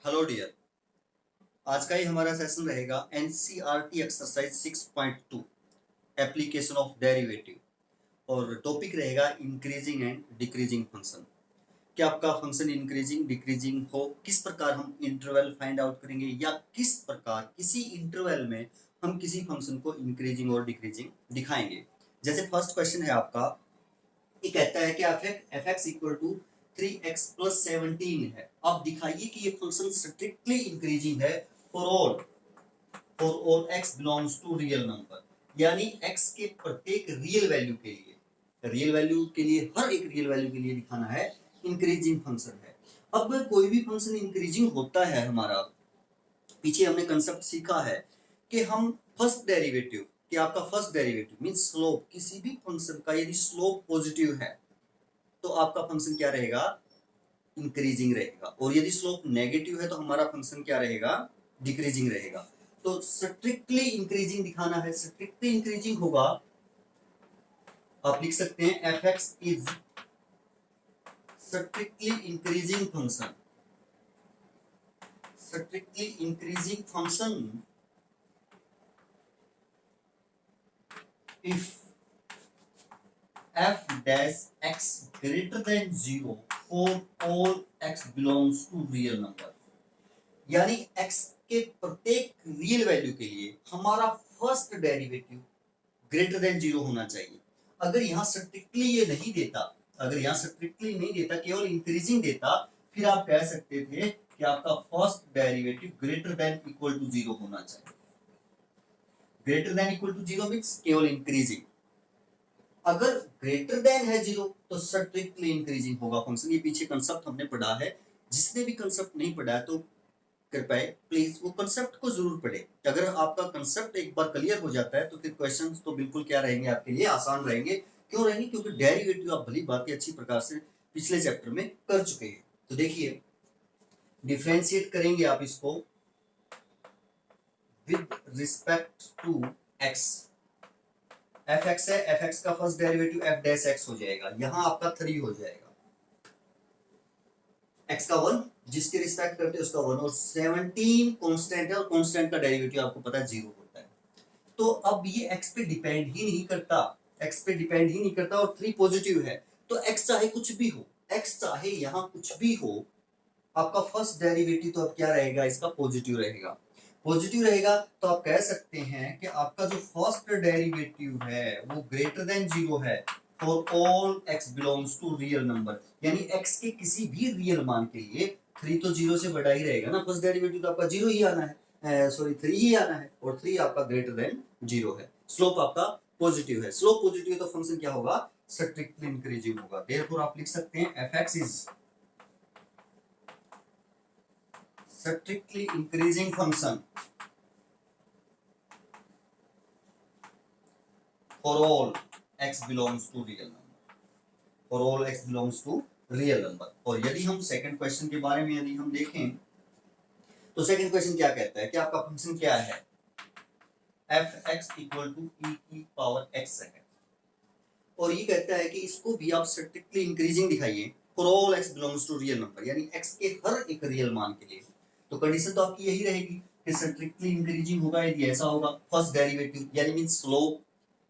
Hello dear. आज का ही हमारा सेशन रहेगा NCERT exercise 6.2 application of derivative और टॉपिक रहेगा इंक्रीजिंग एंड डिक्रीजिंग फंक्शन। क्या आपका फंक्शन इंक्रीजिंग डिक्रीजिंग हो, किस प्रकार हम इंटरवल फाइंड आउट करेंगे या किस प्रकार किसी इंटरवल में हम किसी फंक्शन को इंक्रीजिंग और डिक्रीजिंग दिखाएंगे। जैसे फर्स्ट क्वेश्चन है आपका, ये कहता है कि F x equal to 3x+17 है। अब दिखाइए कि ये फंक्शन स्ट्रिक्टली इंक्रीजिंग है for all x belongs to real number, यानी x के प्रत्येक रियल वैल्यू के लिए, हर एक रियल वैल्यू के लिए दिखाना है इंक्रीजिंग फंक्शन है। अब कोई भी फंक्शन इंक्रीजिंग होता है हमारा, पीछे हमने कंसेप्ट सीखा है कि हम फर्स्ट डेरिवेटिव कि आपका फर्स्ट डेरिवेटिव मींस स्लोप, किसी भी फंक्शन का यदि स्लोप पॉजिटिव है तो आपका फंक्शन क्या रहेगा, इंक्रीजिंग रहेगा, और यदि स्लोप नेगेटिव है तो हमारा फंक्शन क्या रहेगा, डिक्रीजिंग रहेगा। तो स्ट्रिक्टली इंक्रीजिंग दिखाना है, स्ट्रिक्टली इंक्रीजिंग होगा, आप लिख सकते हैं F x is strictly increasing function, strictly increasing function if f dash x greater than 0 for all x belongs to real number, यानी x के प्रत्येक रियल वैल्यू के लिए हमारा फर्स्ट डेरिवेटिव ग्रेटर देन 0 होना चाहिए। अगर यहाँ स्ट्रिक्टली ये नहीं देता, केवल इंक्रीजिंग देता, फिर आप कह सकते थे कि आपका first derivative greater than equal to 0 होना चाहिए। Greater than equal to 0 means केवल इंक्रीजिंग। अगर ग्रेटर देन है 0 तो स्ट्रिक्टली इंक्रीजिंग होगा फंक्शन। ये पीछे कंसेप्ट हमने पढ़ा है, जिसने भी कंसेप्ट नहीं पढ़ा है तो कृपया प्लीज वो कंसेप्ट को जरूर पढ़े। अगर आपका कंसेप्ट एक बार क्लियर हो जाता है तो फिर क्वेश्चंस तो बिल्कुल क्या रहेंगे, आपके लिए आसान रहेंगे। क्यों रहेंगे? क्योंकि डेरिवेटिव आप भली बात अच्छी प्रकार से पिछले चैप्टर में कर चुके हैं। तो देखिए, डिफरेंशिएट करेंगे आप इसको with respect to x. F x है, एफ एक्स का first derivative f dash x हो जाएगा, यहां आपका 3 हो जाएगा। एक्स का 1 जिसके रिस्पेक्ट करते हैं उसका 1, और 17 कांस्टेंट है, और कांस्टेंट का डेरिवेटिव आपको पता है 0 होता है। तो अब ये एक्स पे डिपेंड ही नहीं करता, और 3 पॉजिटिव है, तो एक्स चाहे कुछ भी हो, एक्स चाहे यहां कुछ भी हो, आपका फर्स्ट डेरिवेटिव तो अब क्या रहेगा, इसका पॉजिटिव रहेगा। तो आप कह सकते हैं कि आपका जो फर्स्ट डेरिवेटिव है वो ग्रेटर देन 0 है for all x belongs to real number, यानी x के किसी भी रियल मान के लिए 3 तो 0 से बड़ा ही रहेगा ना, फर्स्ट डेरिवेटिव तो आपका 0 ही आना है, 3 ही आना है, और 3 आपका ग्रेटर देन 0 है। स्लोप आपका पॉजिटिव है, स्लोप पॉजिटिव है तो फंक्शन क्या होगा, स्ट्रिक्टली इंक्रीजिंग होगा। देयरफॉर आप लिख सकते हैं fx is strictly increasing function for all x belongs to real number, और यदि हम सेकंड क्वेश्चन के बारे में यदि हम देखें तो सेकंड क्वेश्चन क्या कहता है कि आपका फंक्शन क्या है, एफ एक्स इक्वल टू ई की पावर एक्स है, और ये कहता है कि इसको भी आप स्ट्रिक्टली इंक्रीजिंग दिखाइए for all x belongs to real number, यानी x के हर एक रियल मान के लिए। तो कंडीशन तो आपकी यही रहेगी कि स्ट्रिक्टली इंक्रीजिंग होगा यदि ऐसा होगा, फर्स्ट डेरिवेटिव यानी मींस स्लोप,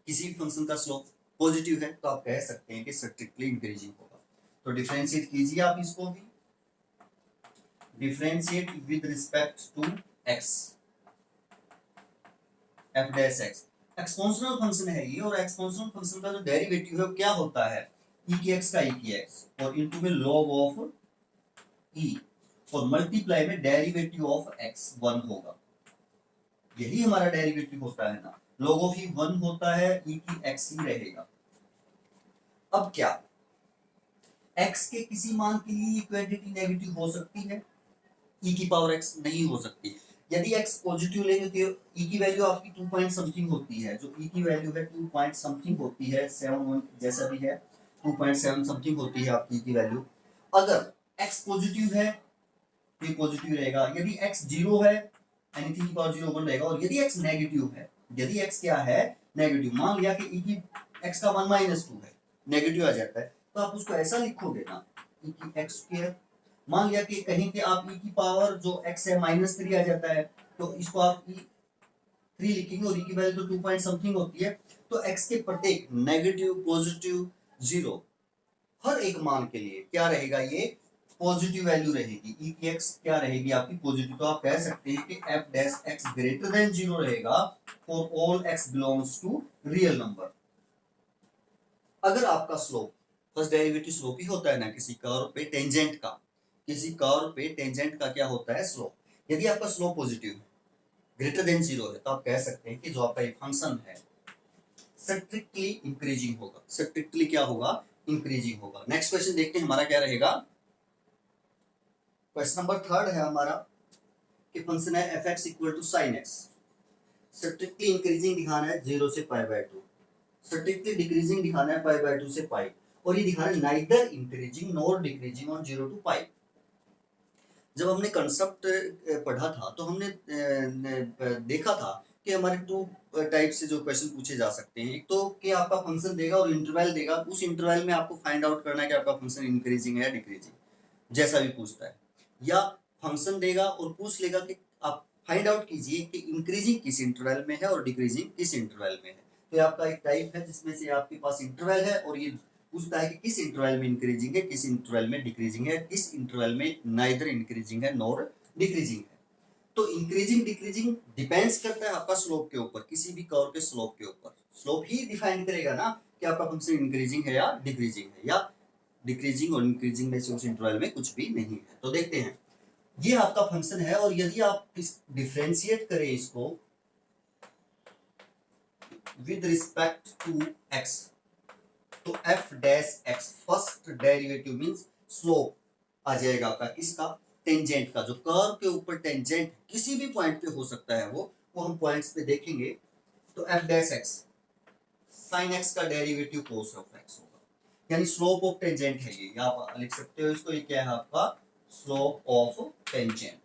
किसी भी फंक्शन का स्लोप पॉजिटिव है तो आप कह सकते हैं कि स्ट्रिक्टली इंक्रीजिंग होगा। तो डिफरेंशिएट कीजिए आप इसको भी, differentiate with respect to x, f dash x exponential function है ये, और एक्सपोनेंशियल फंक्शन का जो डेरिवेटिव है वो क्या होता है, e की x का e की x, और इनटू में log ऑफ e, और मल्टीप्लाई में डेरिवेटिव ऑफ x 1 होगा। यही हमारा डेरिवेटिव होता है ना, log ऑफ e 1 होता है, e की x ही रहेगा। अब क्या x के किसी मान के लिए क्वांटिटी नेगेटिव हो सकती है, e की पावर x नहीं हो सकती। यदि x पॉजिटिव लेंगे तो e की वैल्यू आपकी 2 पॉइंट समथिंग होती है, जो e की वैल्यू है 2 पॉइंट समथिंग होती है, 7 जैसा भी है, 2.7 समथिंग होती है आपकी की वैल्यू। अगर x पॉजिटिव है तो पॉजिटिव रहेगा, यदि x 0 है एनीथिंग की पावर 0 1 रहेगा, और यदि x नेगेटिव है, यदि x क्या है, नेगेटिव, मान लिया कि e की x का 1 - 2 है, नेगेटिव आ जाता है, तो आप उसको ऐसा लिखोगे ना, e की x स्क्वायर मान लिया कि कहीं पे आप e की पावर जो x है -3 आ जाता है, तो इसको आप e3 लिखेंगे और e की वैल्यू तो 2 पॉइंट समथिंग होती है। तो x के प्रत्येक नेगेटिव, पॉजिटिव, जीरो हर एक मान के लिए क्या रहेगा, ये पॉजिटिव वैल्यू रहेगी। e की x क्या रहेगी आपकी, पॉजिटिव। तो आप कह सकते हैं कि f dash x greater than 0 रहेगा for all x belongs to real number. अगर आपका स्लोप, फर्स्ट डेरिवेटिव स्लोप ही होता है ना किसी कर्व पे टेंजेंट का, किसी कर्व पे टेंजेंट का क्या होता है, स्लोप। यदि आपका स्लोप पॉजिटिव है, ग्रेटर देन 0 है, तो आप कह सकते हैं कि जो आपका ये फंक्शन है स्ट्रिक्टली इंक्रीजिंग होगा। स्ट्रिक्टली क्या होगा, इंक्रीजिंग होगा। नेक्स्ट क्वेश्चन देखते हैं हमारा क्या रहेगा। क्वेश्चन नंबर 3 है हमारा कि फंक्शन है f(x) equal to sin x। Strictly increasing दिखाना है 0 से π/2, स्ट्रिक्टली डिक्रीजिंग दिखाना है π/2 से पाई, और ये दिखाना है neither increasing nor decreasing on 0 to pi. जब हमने कंसेप्ट पढ़ा था तो हमने देखा था कि हमारे 2 टाइप से जो क्वेश्चन पूछे जा सकते हैं। एक तो कि आपका फंक्शन देगा और इंटरवल देगा, उस इंटरवल में आपको फाइंड आउट करना है कि आपका फंक्शन इंक्रीजिंग है या डिक्रीजिंग, जैसा भी पूछता है। या फंक्शन देगा और पूछ लेगा कि आप फाइंड आउट कीजिए कि इंक्रीजिंग किस इंटरवल में है और डिक्रीजिंग किस इंटरवल में है। तो ये आपका एक टाइप है जिसमें से आपके पास इंटरवल है और ये पूछता है कि किस इंटरवल में इंक्रीजिंग है, किस इंटरवल में डिक्रीजिंग है, किस इंटरवल में नाइदर इंक्रीजिंग है नॉर डिक्रीजिंग है। तो इंक्रीजिंग डिक्रीजिंग डिपेंड्स करता है आपका स्लोप के ऊपर, किसी भी कर्व के स्लोप के ऊपर। स्लोप ही डिफाइन करेगा ना कि आपका फंक्शन इंक्रीजिंग है या डिक्रीजिंग है, या डिक्रीजिंग और इंक्रीजिंग में से उस इंटरवल में कुछ भी नहीं है। तो देखते हैं, ये आपका फंक्शन है और यदि आप इस डिफरेंशिएट करें इसको विद रिस्पेक्ट टू x, तो f dash x first derivative means slope आ जाएगा आपका किसका, टेंजेंट का। जो कर्व के ऊपर टेंजेंट किसी भी पॉइंट पे हो सकता है वो हम पॉइंट्स पे देखेंगे। तो f dash x sin x का डेरिवेटिव cos ऑफ x होगा, यानी स्लोप ऑफ टेंजेंट है ये। आप लिख सकते हो इसको, ये क्या है आपका स्लोप ऑफ टेंजेंट।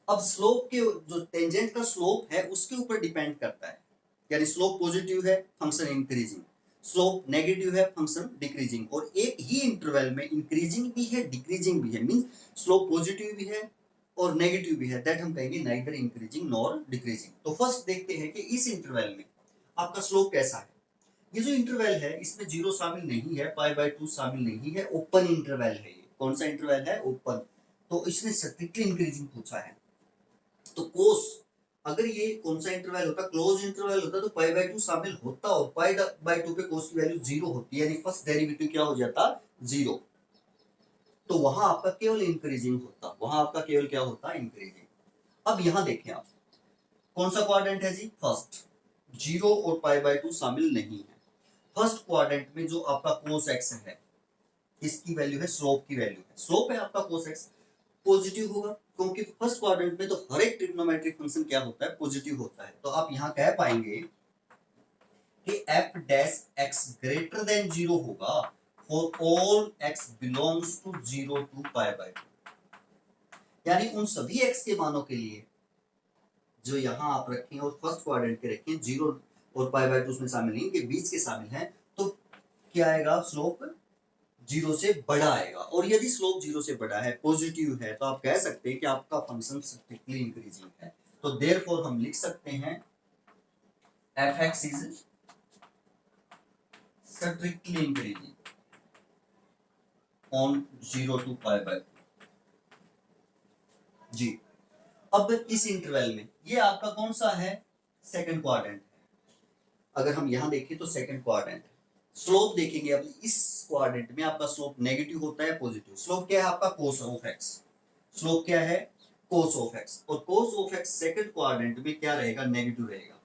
अब स्लोप के जो टेंजेंट का स्लोप है उसके ऊपर डिपेंड करता है, यानी स्लोप पॉजिटिव है फंक्शन इंक्रीजिंग, स्लोप नेगेटिव है फंक्शन डिक्रीजिंग, और एक ही इंटरवल में इंक्रीजिंग भी है डिक्रीजिंग भी है, मींस स्लोप पॉजिटिव भी है और नेगेटिव भी है, दैट हम कहेंगे नाइदर इंक्रीजिंग नॉर डिक्रीजिंग। तो फर्स्ट देखते हैं कि इस इंटरवल में आपका स्लोप कैसा है। ये जो इंटरवल है इसमें 0 शामिल नहीं है, π/2 शामिल नहीं है, ओपन इंटरवल है। ये कौन सा इंटरवल है, ओपन। तो इसने स्ट्रिक्टली इंक्रीजिंग पूछा है। तो कोस, अगर ये कौन सा इंटरवल होता, क्लोज इंटरवल होता, तो π/2 शामिल होता और π/2 पे कोस की वैल्यू 0 होती है, यानी फर्स्ट डेरिवेटिव क्या हो जाता, 0। तो वहां आपका केवल इंक्रीजिंग होता, वहां आपका केवल क्या होता, इंक्रीजिंग। अब यहां देखें आप, कौन सा क्वाड्रेंट है जी, फर्स्ट। 0 और π/2 शामिल नहीं है। फर्स्ट क्वाड्रेंट में जो आपका कोस एक्स है, इसकी वैल्यू है, स्लोप की वैल्यू है, स्लोप है आपका कोस एक्स, पॉजिटिव होगा, क्योंकि फर्स्ट क्वाड्रेंट में तो हर एक ट्रिग्नोमेट्रिक फंक्शन क्या होता है, पॉजिटिव होता है। तो आप यहां कह पाएंगे कि f dash x greater than 0 होगा for all x belongs to 0 to π/2, यानी उन सभी x के मानों के लिए जो यहां आप रखें और फर्स्ट क्वाड्रेंट के रखें, 0 और π/2 उसमें शामिल नहीं, के बीच के शामिल हैं, तो क्या आएगा, स्लोप 0 से बड़ा आएगा। और यदि स्लोप 0 से बड़ा है, पॉजिटिव है, तो आप कह सकते हैं कि आपका फंक्शन स्ट्रिक्टली इंक्रीजिंग है। तो देयरफॉर हम लिख सकते हैं f(x) is strictly increasing on 0 to π/2 जी। अब इस इंटरवल में ये आपका कौन सा है, सेकंड क्वाड्रेंट है। अगर हम यहां देखें तो सेकंड क्वाड्रेंट, स्लोप देखेंगे अब इस क्वाड्रेंट में आपका स्लोप नेगेटिव होता है, पॉजिटिव। स्लोप क्या है आपका, कोस ऑफ एक्स। स्लोप क्या है, कोस ऑफ एक्स, और cos of x second quadrant में क्या रहेगा, नेगेटिव रहेगा।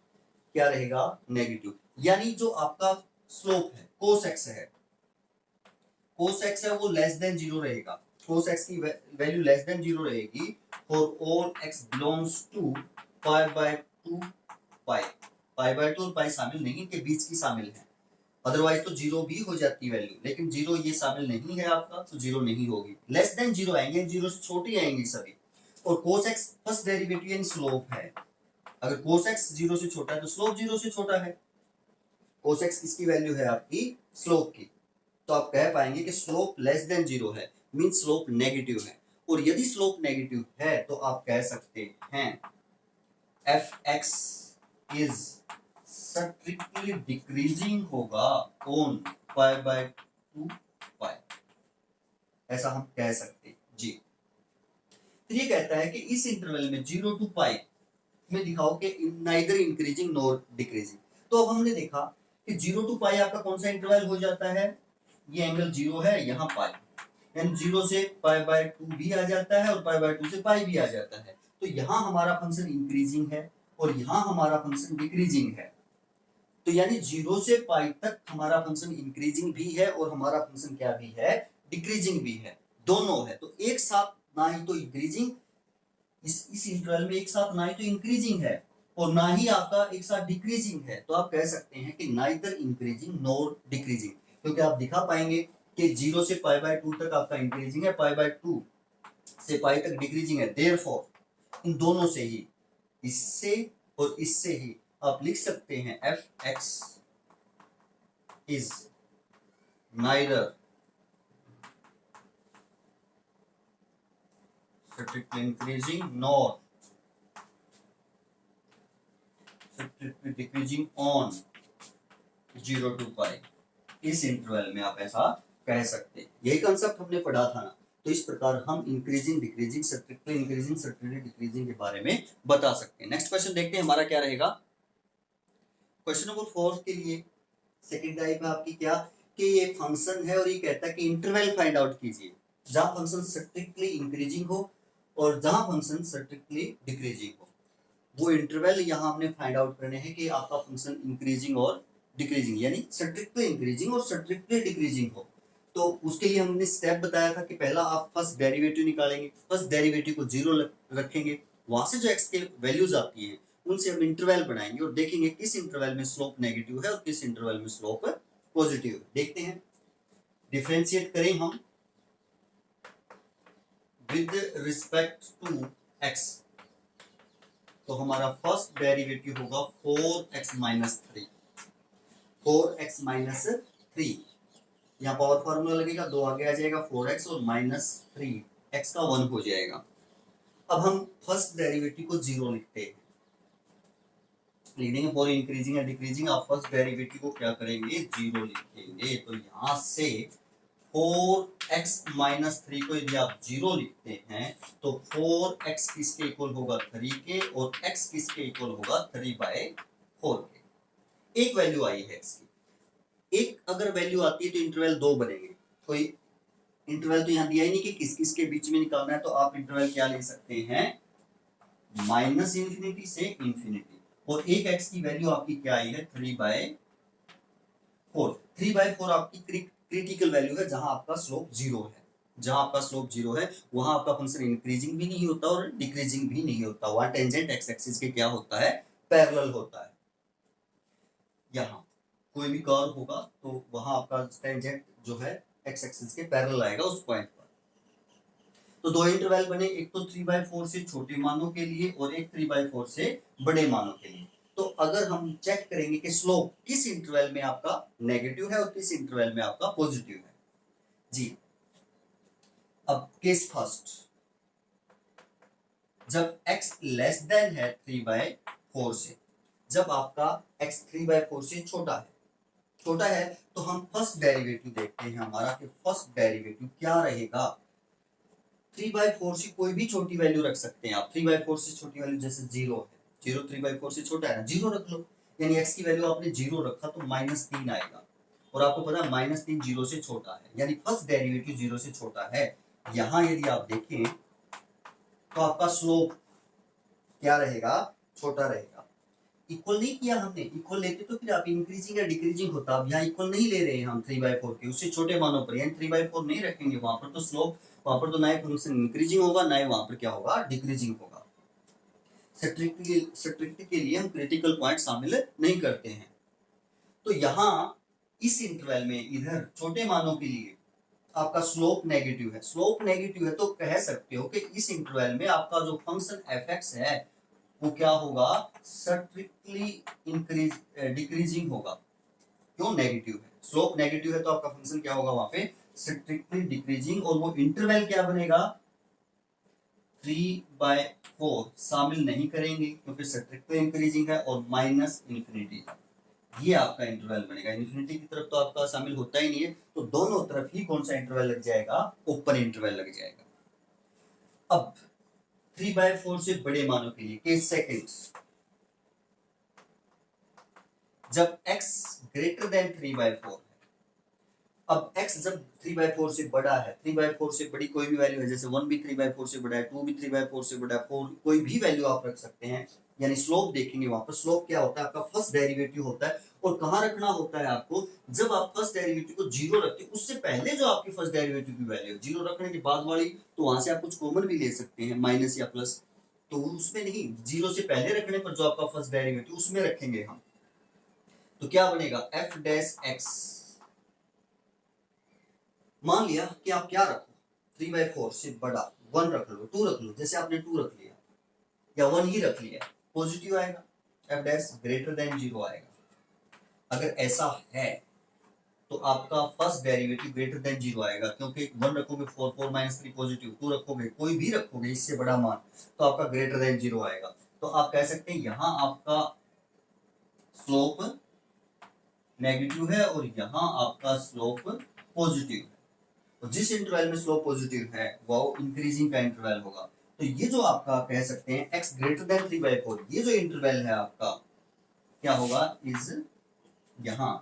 क्या रहेगा, नेगेटिव। यानी जो आपका स्लोप है कोस एक्स है, कोस एक्स है वो लेस देन 0 रहेगा, कोस एक्स की वैल्यू लेस देन 0 रहेगी for all x belongs to π/2 pi. π/2 और पाई शामिल नहीं, के बीच की शामिल है, अदरवाइज तो 0 भी हो जाती वैल्यू, लेकिन 0 ये शामिल नहीं है आपका, तो 0 नहीं होगी। लेस देन 0 आएंगे, 0 से छोटी आएंगी सभी। और cos x फर्स्ट डेरिवेटिव यानी स्लोप है, अगर cos x 0 से छोटा है तो स्लोप 0 से छोटा है। cos x किसकी वैल्यू है आपकी, स्लोप की। तो आप कह पाएंगे कि स्लोप लेस देन जीरो है, मीन स्लोप नेगेटिव है। और यदि स्लोप नेगेटिव है तो आप कह सकते हैं F x is strictly decreasing होगा ऑन पाई बाय 2 पाई, ऐसा हम कह सकते हैं जी। तो ये कहता है कि इस इंटरवल में 0 टू पाई में दिखाओ कि नाइदर इंक्रीजिंग नॉर डिक्रीजिंग। तो अब हमने देखा कि 0 टू पाई आपका कौन सा इंटरवल हो जाता है, ये एंगल 0 है, यहाँ पाई, यानी 0 से पाई बाय 2 भी आ जाता है और पाई बाय 2 से पाई भी आ जाता है। तो यहाँ हमारा फंक्शन इंक्रीजिंग है और यहाँ हमारा फंक्शन डिक्रीजिंग है। तो यानी 0 से पाई तक हमारा फंक्शन इंक्रीजिंग भी है और हमारा फंक्शन क्या भी है, डिक्रीजिंग भी है, दोनों है। तो एक साथ ना ही तो इंक्रीजिंग, इस इंटरवल में एक साथ ना ही तो इंक्रीजिंग है और ना ही आपका एक साथ डिक्रीजिंग है। तो आप कह सकते हैं कि नाइदर इंक्रीजिंग नॉर डिक्रीजिंग, क्योंकि आप दिखा पाएंगे कि 0 से पाई बाय 2 तक आपका इंक्रीजिंग है, पाई बाय 2 से पाई तक डिक्रीजिंग है। देयरफॉर इन दोनों से ही, इससे और इससे ही आप लिख सकते हैं F x is neither strictly increasing nor strictly decreasing on 0 to पाई। इस इंटरवल में आप ऐसा कह सकते हैं। यही कंसेप्ट हमने पढ़ा था ना। तो इस प्रकार हम increasing decreasing strictly increasing strictly decreasing के बारे में बता सकते हैं। नेक्स्ट क्वेश्चन देखते हैं हमारा क्या रहेगा। क्वेश्चन नंबर 4 के लिए सेकंड टाइप है आपकी क्या कि ये फंक्शन है और ये कहता है कि इंटरवल फाइंड आउट कीजिए जहां फंक्शन स्ट्रिक्टली इंक्रीजिंग हो और जहां फंक्शन स्ट्रिक्टली डिक्रीजिंग हो। वो इंटरवल यहाँ हमने फाइंड आउट करने हैं कि आपका फंक्शन इंक्रीजिंग और डिक्रीजिंग, यानी स्ट्रिक्टली इंक्रीजिंग और स्ट्रिक्टली डिक्रीजिंग हो। तो उसके लिए हमने स्टेप बताया था कि पहला आप फर्स्ट डेरिवेटिव निकालेंगे, फर्स्ट डेरिवेटिव को 0 रखेंगे, वहां से जो एक्स के वैल्यूज आती हैं उनसे हम इंटरवल बनाएंगे और देखेंगे किस इंटरवल में स्लोप नेगेटिव है और किस इंटरवल में स्लोप पॉजिटिव है। देखते हैं, डिफरेंशिएट करें हम विद रिस्पेक्ट टू एक्स। तो हमारा फर्स्ट डेरिवेटिव होगा 4x माइनस 3, 4x माइनस 3, यहाँ पावर फॉर्मूला लगेगा, 2 आगे आ जाएगा 4x और माइनस 3 x का 1 हो जाएगा। अब हम फर्स्ट डेरिवेटिव को 0 लिखते हैं, लिख देंगे फॉर इंक्रीजिंग एंड डिक्रीजिंग। आप फर्स्ट डेरिवेटिव को क्या करेंगे, 0 लिखेंगे। तो यहाँ से 4x माइनस 3 को यदि आप 0 लिखते हैं तो 4x किसके इक्वल होगा, 3 के, और x किसके इक्वल होगा, 3 बाय 4 के। एक वैल्यू आई है x की, एक अगर वैल्यू आती है तो इंटरवल 2 बनेंगे। कोई इंटरवल तो यहाँ दिया ही नहीं कि किस किस के बीच में निकालना है, तो आप इंटरवल क्या ले सकते हैं, माइनस इंफिनिटी से इंफिनिटी। और एक x की वैल्यू आपकी क्या आई है, 3 बाय 4। 3 बाय 4 आपकी क्रिटिकल वैल्यू है जहां आपका स्लोप 0 है। जहां आपका स्लोप 0 है वहां आपका फंक्शन इंक्रीजिंग भी नहीं होता और डिक्रीजिंग भी नहीं होता, वहां टेंजेंट एक्स एक्सिस के क्या होता है, पैरेलल होता है। यहाँ कोई भी कर्व होगा तो वहां आपका टेंजेंट जो है एक्स एक्सिस के पैरेलल आएगा उस पॉइंट पर। तो दो इंटरवल बने, एक तो 3/4 से छोटे मानों के लिए और एक 3/4 से बड़े मानों के लिए। तो अगर हम चेक करेंगे कि स्लोप किस इंटरवल में आपका नेगेटिव है और किस इंटरवल में आपका पॉजिटिव है जी। अब केस फर्स्ट, जब x लेस देन है 3/4 से, जब आपका x 3/4 से छोटा है तो हम फर्स्ट डेरिवेटिव देखते हैं हमारा कि फर्स्ट डेरिवेटिव क्या रहेगा। 3/4 से कोई भी छोटी वैल्यू रख सकते हैं आप। 3/4 से छोटी वैल्यू जैसे 0 है, 0 3/4 से छोटा है ना, 0 रख लो, यानी x की वैल्यू आपने 0 रखा तो -3 आएगा। और आपको पता है -3 0 से छोटा है, यानी फर्स्ट डेरिवेटिव 0 से छोटा है। यहाँ यदि आप देखें तो आपका स्लोप क्या रहेगा, छोटा रहेगा। इक्वल नहीं किया हमने, इक्वल लेते तो फिर आप इंक्रीजिंग या डिक्रीजिंग होता। अब यहाँ इक्वल नहीं ले रहे हैं हम 3/4 के, उससे छोटे मानों पर, यानी 3/4 नहीं रखेंगे वहां पर, तो स्लोप वहां पर तो ना ही फंक्शन इंक्रीजिंग होगा ना ही वहां पर क्या होगा, डिक्रीजिंग होगा। स्ट्रिक्ट के लिए हम क्रिटिकल पॉइंट शामिल नहीं करते हैं। तो यहाँ इस इंटरवल में इधर छोटे मानों के लिए आपका स्लोप नेगेटिव है। स्लोप नेगेटिव है तो कह सकते हो कि इस इंटरवल में आपका जो फंक्शन एफ है वो क्या होगा, स्ट्रिक्टली डिक्रीजिंग होगा। क्यों नेगेटिव है, स्लोप नेगेटिव है तो आपका फंक्शन क्या होगा वहां पे स्ट्रिक्टली डिक्रीजिंग, और वो इंटरवल क्या बनेगा 3/4 शामिल नहीं करेंगे क्योंकि स्ट्रिक्टली इंक्रीजिंग है, और माइनस इन्फिनिटी, ये आपका इंटरवल बनेगा। इन्फिनिटी की तरफ तो आपका शामिल होता ही नहीं है, तो दोनों तरफ ही कौन सा इंटरवल लग जाएगा, ओपन इंटरवल लग जाएगा। अब 3/4 से बड़े मानों के लिए केस सेकंड, जब x ग्रेटर देन 3/4, अब x जब 3/4 से बड़ा है, 3/4 से बड़ी कोई भी वैल्यू है, जैसे 1 भी 3/4 से बड़ा है, 2 भी 3/4 से बड़ा है, 4 कोई भी वैल्यू आप रख सकते हैं, यानी स्लोप देखेंगे वहां पर। स्लोप क्या होता है, आपका फर्स्ट डेरिवेटिव होता है, और कहां रखना होता है आपको, जब आप फर्स्ट डेरिवेटिव को जीरो रखते हैं उससे पहले जो आपकी फर्स्ट डेरिवेटिव की वैल्यू, जीरो रखने के बाद वाली तो वहां से आप कुछ कॉमन भी ले सकते हैं, माइनस या प्लस, तो उसमें नहीं, जीरो से पहले रखने पर जो आपका फर्स्ट डेरिवेटिव उसमें रखेंगे हम, तो क्या बनेगा एफ डैश एक्स। मान लिया कि आप क्या रखो, 3/4 से बड़ा 1 रख लो, 2 रख लो, जैसे आपने 2 रख लिया या 1 ही रख लिया, पॉजिटिव आएगा, एफ डैश ग्रेटर देन 0 आएगा। अगर ऐसा है तो आपका फर्स्ट डेरिवेटिव ग्रेटर देन 0 आएगा, क्योंकि 1 रखोगे 4, 4 - 3 पॉजिटिव, 2 रखोगे कोई भी रखोगे इससे बड़ा मान तो आपका ग्रेटर देन 0 आएगा। तो आप कह सकते हैं यहां आपका स्लोप नेगेटिव है और यहां आपका स्लोप पॉजिटिव है, तो जिस इंटरवल में स्लोप पॉजिटिव है वो इंक्रीजिंग का इंटरवल होगा। तो ये जो आपका कह सकते हैं x ग्रेटर देन 3/4, ये जो इंटरवल है आपका क्या होगा, इज यहां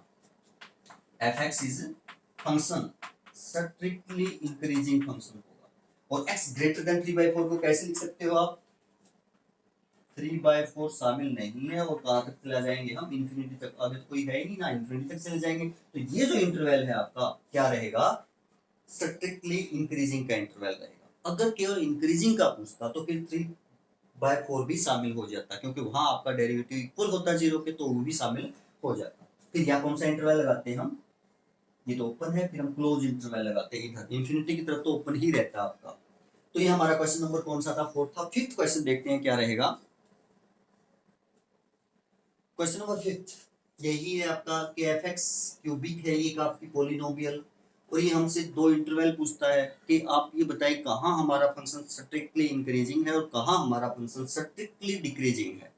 fx is function strictly increasing function होगा। और x ग्रेटर देन 3/4 को कैसे लिख सकते हो आप, 3/4 शामिल नहीं है, और कहां तक चला जाएंगे हम, इंफिनिटी तक, अभी तो कोई है ही नहीं ना, इंफिनिटी तक चले जाएंगे। तो ये जो इंटरवल है आपका क्या रहेगा, स्ट्रिक्टली इंक्रीजिंग का इंटरवल रहेगा। अगर केवल इंक्रीजिंग का पूछता तो फिर 3/4 भी शामिल हो जाता, क्योंकि वहां आपका डेरिवेटिव इक्वल होता 0 के, तो वो भी शामिल हो जाता। फिर यहाँ कौन सा इंटरवल लगाते हैं हम, ये तो ओपन है, फिर हम क्लोज इंटरवल लगाते हैं, इधर इंफिनिटी की तरफ तो ओपन ही रहता है आपका। तो ये हमारा क्वेश्चन नंबर कौन सा था, 4 था। फिफ्थ क्वेश्चन देखते हैं क्या रहेगा। क्वेश्चन नंबर 5 यही है आपका कि fx क्यूबिक है, ये आपकी पॉलिनोमियल, और ये हमसे दो इंटरवल पूछता है कि आप ये बताइए कहाँ हमारा फंक्शन स्ट्रिक्टली इंक्रीजिंग है और कहाँ हमारा फंक्शन स्ट्रिक्टली डिक्रीजिंग है।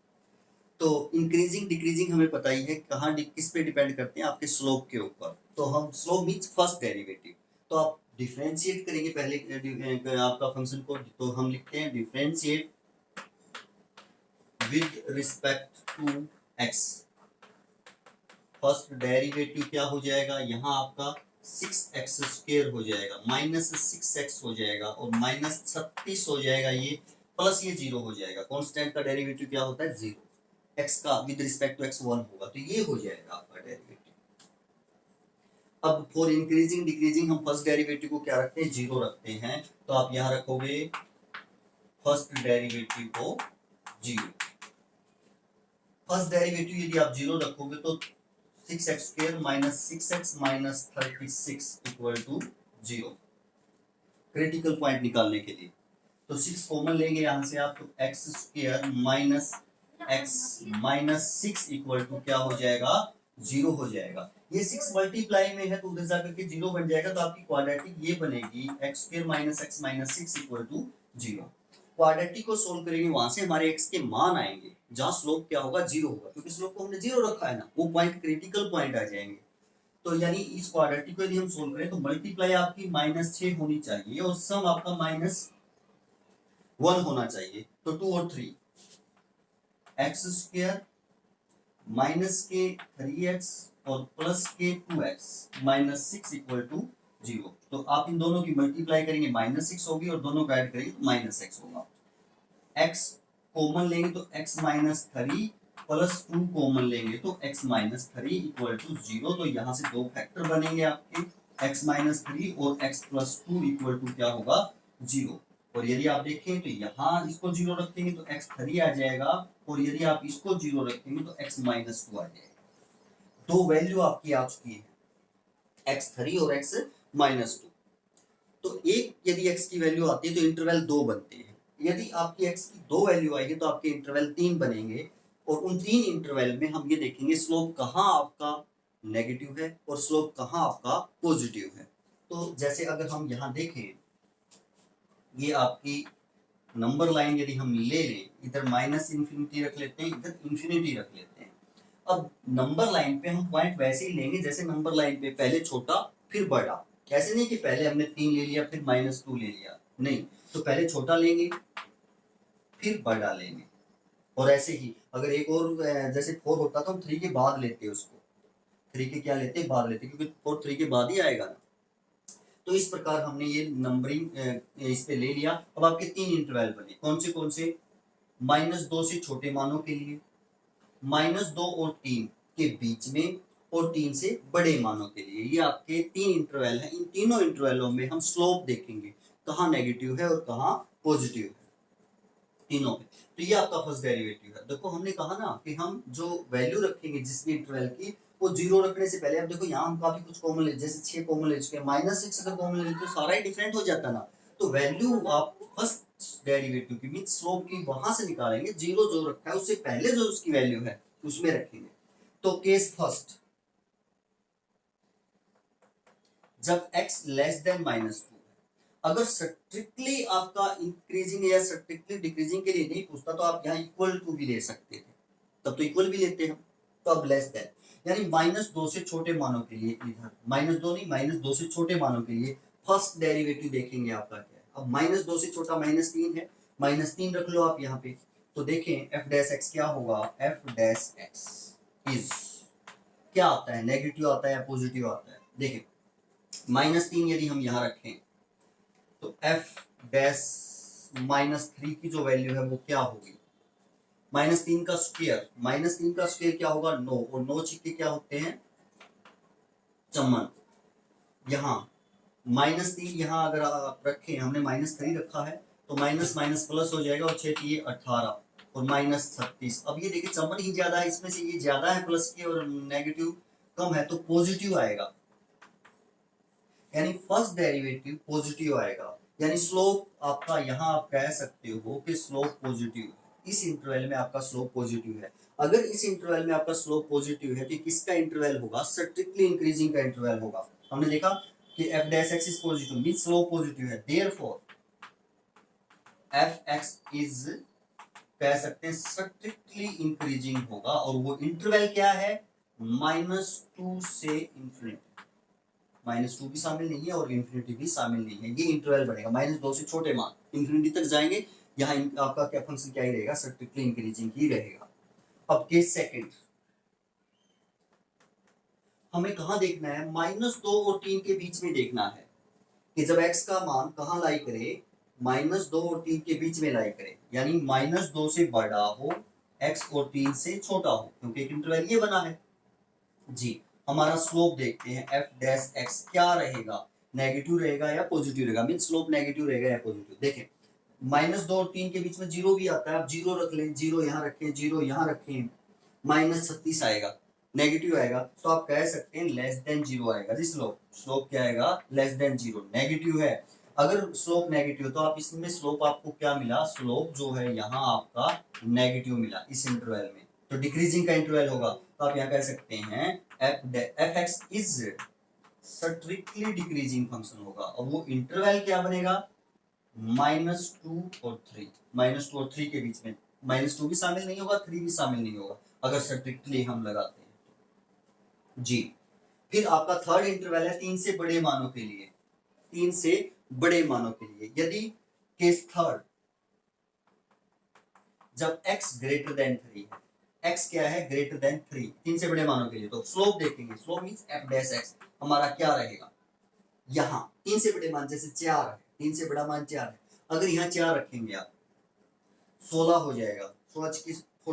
तो इंक्रीजिंग डिक्रीजिंग हमें पता ही है, कहाँ किस पे डिपेंड करते हैं, आपके स्लोप के ऊपर। तो हम स्लोप मीन्स फर्स्ट डेरिवेटिव, तो आप डिफरेंशिएट करेंगे पहले आपका फंक्शन को, तो हम लिखते हैं differentiate with respect to x। First derivative क्या हो जाएगा, यहाँ आपका 6x² हो जाएगा, -6x हो जाएगा, और -36 हो जाएगा, ये प्लस ये 0 हो जाएगा। कांस्टेंट का डेरिवेटिव क्या होता है 0, x का विद रिस्पेक्ट टू x 1 होगा, तो ये हो जाएगा आपका डेरिवेटिव। अब फॉर इंक्रीजिंग डिक्रीजिंग हम फर्स्ट डेरिवेटिव को क्या रखते हैं, 0 रखते हैं, तो आप यहाँ रखोगे फर्स्ट डेरिवेटिव को 0। फर्स्ट डेरिवेटिव यदि आप 0 रखोगे तो 6x² - 6x - 36 = 0। क्रिटिकल पॉइंट निकालने के लिए तो 6 कॉमन लेंगे यहां से आप, तो x² - x - 6 = क्या हो जाएगा, 0 हो जाएगा। ये 6 मल्टीप्लाई में है तो उधर जाकर के 0 बन जाएगा, तो आपकी क्वाड्रेटिक ये बनेगी x² - x - 6 = 0। क्वाड्रेटिक को सोल्व करेंगे, वहां से हमारे x के मान आएंगे जहां स्लोप क्या होगा 0 होगा, क्योंकि स्लोप को हमने 0 रखा है ना, वो पॉइंट क्रिटिकल पॉइंट आ जाएंगे। तो यानी इस क्वाड्रेटिक को यदि हम सोल्व करें तो मल्टीप्लाई आपकी -6 होनी चाहिए और सम आपका -1 होना चाहिए। तो 2 और 3 x² माइनस के 3x और प्लस के 2x -6 = 0। तो आप इन दोनों की मल्टीप्लाई करेंगे -6 होगी, और दोनों को ऐड करेंगे तो -x होगा। x कॉमन लेंगे तो x - 3 प्लस 2 कॉमन लेंगे तो x - 3 = 0। तो यहाँ से दो फैक्टर बनेंगे आपके, x - 3 और x + 2 = क्या होगा 0। और यदि आप देखें तो यहाँ इसको 0 रखेंगे तो x3 आ जाएगा, और यदि आप इसको 0 रखेंगे तो x - 2 आ जाएगा। दो वैल्यू आपकी आ चुकी है, x3 और x - 2। तो एक यदि x की वैल्यू आती है तो इंटरवल 2 बनते हैं, यदि आपकी x की 2 वैल्यू आएगी तो आपके इंटरवल 3 बनेंगे, और उन 3 इंटरवल में हम ये देखेंगे स्लोप कहाँ आपका नेगेटिव है और स्लोप कहाँ आपका पॉजिटिव है। तो जैसे अगर हम यहाँ देखें, ये आपकी नंबर लाइन यदि हम ले लें, इधर माइनस इन्फिनिटी रख लेते हैं, इधर इन्फिनिटी रख लेते हैं। अब नंबर लाइन पे हम पॉइंट वैसे ही लेंगे जैसे नंबर लाइन पे पहले छोटा फिर बड़ा। ऐसे नहीं कि पहले हमने 3 ले लिया फिर -2 ले लिया, नहीं, तो पहले छोटा लेंगे फिर बड़ा लेंगे। और ऐसे ही अगर एक और जैसे 4 होता तो हम 3 के बाद लेते उसको, 3 के क्या लेते बाद लेते, क्योंकि 4 3 के बाद ही आएगा ना। तो इस प्रकार हमने ये नंबरिंग इस पे ले लिया। अब आपके 3 इंटरवल बने, कौन से? -2 से छोटे मानों के लिए, -2 और 3 के बीच में, और 3 से बड़े मानों के लिए। ये आपके 3 इंटरवल हैं। इन तीनों इंटरवलों में हम स्लोप देखेंगे, कहाँ नेगेटिव है और कहाँ पॉजिटिव है, तीनों पे। तो ये आपका फर्स्ट डेरिवेटिव है। देखो हमने कहा ना कि हम जो वैल्यू रखेंगे जिस भी इंटरवल की, वो 0 रखने से पहले, अब देखो यहाँ हम काफी कुछ कॉमन ले, जैसे 6 कॉमन ले चुके हैं, -6 अगर कॉमन ले तो सारा ही डिफरेंट हो जाता ना। तो वैल्यू आप फर्स्ट डेरिवेटिव की मीन स्लोप की वहां से निकालेंगे, 0 जो रखा है उससे पहले जो उसकी वैल्यू है उसमें रखेंगे। तो केस फर्स्ट, जब x लेस देन -2, अगर स्ट्रिक्टली आपका इंक्रीजिंग या स्ट्रिक्टली डिक्रीजिंग के लिए नहीं पूछता तो आप यहाँ इक्वल टू भी ले सकते थे, तब तो इक्वल भी लेते हैं। तो अब लेस देन यानी -2 से छोटे मानों के लिए, इधर -2 नहीं, -2 से छोटे मानों के लिए फर्स्ट डेरिवेटिव देखेंगे आपका क्या है। अब -2 से छोटा -3 है, -3 रख लो आप यहाँ पे। तो देखें f डैश x क्या होगा, f डैश x इज क्या आता है, नेगेटिव आता है या पॉजिटिव आता है। देखें -3 यदि हम यहाँ रखें तो f डैश -3 की जो वैल्यू है वो क्या होगी, -3 का स्क्वायर, -3 का स्क्वायर क्या होगा 9, और 9 छिक्के क्या होते हैं चमन। यहाँ -3 यहाँ अगर आप रखें, हमने -3 रखा है तो माइनस माइनस प्लस हो जाएगा, और 6 ये 18 और -36। अब ये देखिए चमन ही ज्यादा है, इसमें से ये ज्यादा है प्लस के और नेगेटिव कम है, तो पॉजिटिव आएगा, यानी फर्स्ट डेरिवेटिव पॉजिटिव आएगा। यानी स्लोप आपका यहाँ आप कह सकते हो कि स्लोप पॉजिटिव है, इस इंटरवल में आपका स्लोप पॉजिटिव है। अगर इस इंटरवल में आपका स्लोप पॉजिटिव है तो किसका इंटरवल होगा, स्ट्रिक्टली इंक्रीजिंग का इंटरवल होगा। हमने देखा कि f dash x is positive mean slope positive है, देयरफॉर fx इज कह सकते हैं स्ट्रिक्टली इंक्रीजिंग होगा, और वो इंटरवल क्या है -2 से इंफिनिटी, -2 भी शामिल नहीं है और इंफिनिटी भी शामिल नहीं है, ये इंटरवल बनेगा। -2 से छोटे मान इंफिनिटी तक जाएंगे, यहाँ आपका क्या फंक्शन क्या ही रहेगा, स्ट्रिक्टली इंक्रीजिंग ही रहेगा। अब केस सेकंड, हमें कहाँ देखना है, -2 और 3 के बीच में देखना है कि जब x का मान कहाँ लाई करे, -2 और 3 के बीच में लाई करे, यानी -2 से बड़ा हो, x और 3 से छोटा हो, क्योंकि एक इंटरवल ये बना है जी। हमारा स्लोप देखते हैं, f डैश x क्या रहेगा, नेगेटिव रहेगा या पॉजिटिव रहेगा, मीन स्लोप नेगेटिव रहेगा या पॉजिटिव। देखें -2 और 3 के बीच में 0 भी आता है, आप 0 रख लें, 0 यहाँ रखें, 0 यहाँ रखें, -36 आएगा, नेगेटिव आएगा, तो आप कह सकते हैं लेस देन 0 आएगा जी। स्लोप स्लोप क्या आएगा, लेस देन 0, नेगेटिव है। अगर स्लोप नेगेटिव तो आप इसमें स्लोप आपको क्या मिला, स्लोप जो है यहाँ आपका नेगेटिव मिला इस इंटरवल में, तो डिक्रीजिंग का इंटरवल होगा। तो आप यहाँ कह सकते हैं F x is strictly decreasing function होगा, और वो इंटरवल क्या बनेगा, -2 और 3, -2 और 3 के बीच में, -2 भी शामिल नहीं होगा, 3 भी शामिल नहीं होगा, अगर स्ट्रिक्टली हम लगाते हैं जी। फिर आपका थर्ड इंटरवल है 3 से बड़े मानों के लिए, 3 से बड़े मानों के लिए। यदि केस थर्ड, जब x ग्रेटर देन 3 है, x क्या है ग्रेटर देन 3, 3 से बड़े मानों के लिए, तो स्लोप देखेंगे, slope means f dash x हमारा क्या रहेगा, यहाँ 3 से बड़े मान जैसे 4 है, 3 से बड़ा मान 4 है, अगर यहाँ 4 रखेंगे आप 16 हो जाएगा, 16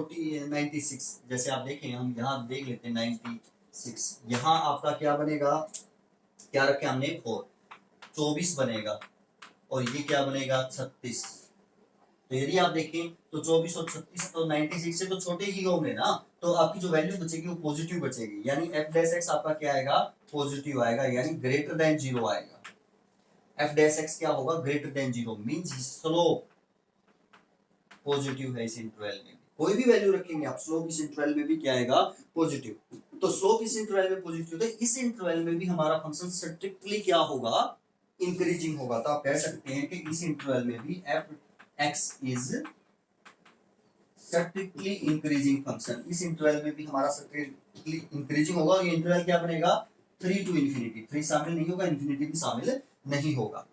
की 96, जैसे आप देखें, हम यहाँ देख लेते हैं 96, यहाँ आपका क्या बनेगा, क्या रखे हमने 4, 24 बनेगा, और ये क्या बनेगा 36। तो यदि आप देखें तो 24 और 36 तो 96 से तो छोटे ही होंगे ना, तो आपकी जो वैल्यू बचेगी वो पॉजिटिव बचेगी, यानी f डैश x आपका क्या आएगा, पॉजिटिव आएगा, यानी ग्रेटर देन 0 आएगा। f डैश x क्या होगा, greater than 0 means slope positive है इस इंटरवल में। कोई भी वैल्यू रखेंगे आप, स्लोप इस इंटरवल में भी क्या आएगा, पॉजिटिव। तो स्लोप इस इंटरवल में पॉजिटिव, तो इस इंटरवल में भी हमारा फंक्शन स्ट्रिक्टली क्या होगा, इंक्रीजिंग होगा। तो आप कह सकते हैं कि इस इंटरवल में भी F x is strictly increasing function, इस इंटरवल में भी हमारा स्ट्रिक्टली इंक्रीजिंग होगा। और ये इंटरवल क्या बनेगा, 3 to infinity, 3 शामिल नहीं होगा, इंफिनिटी भी शामिल नहीं होगा।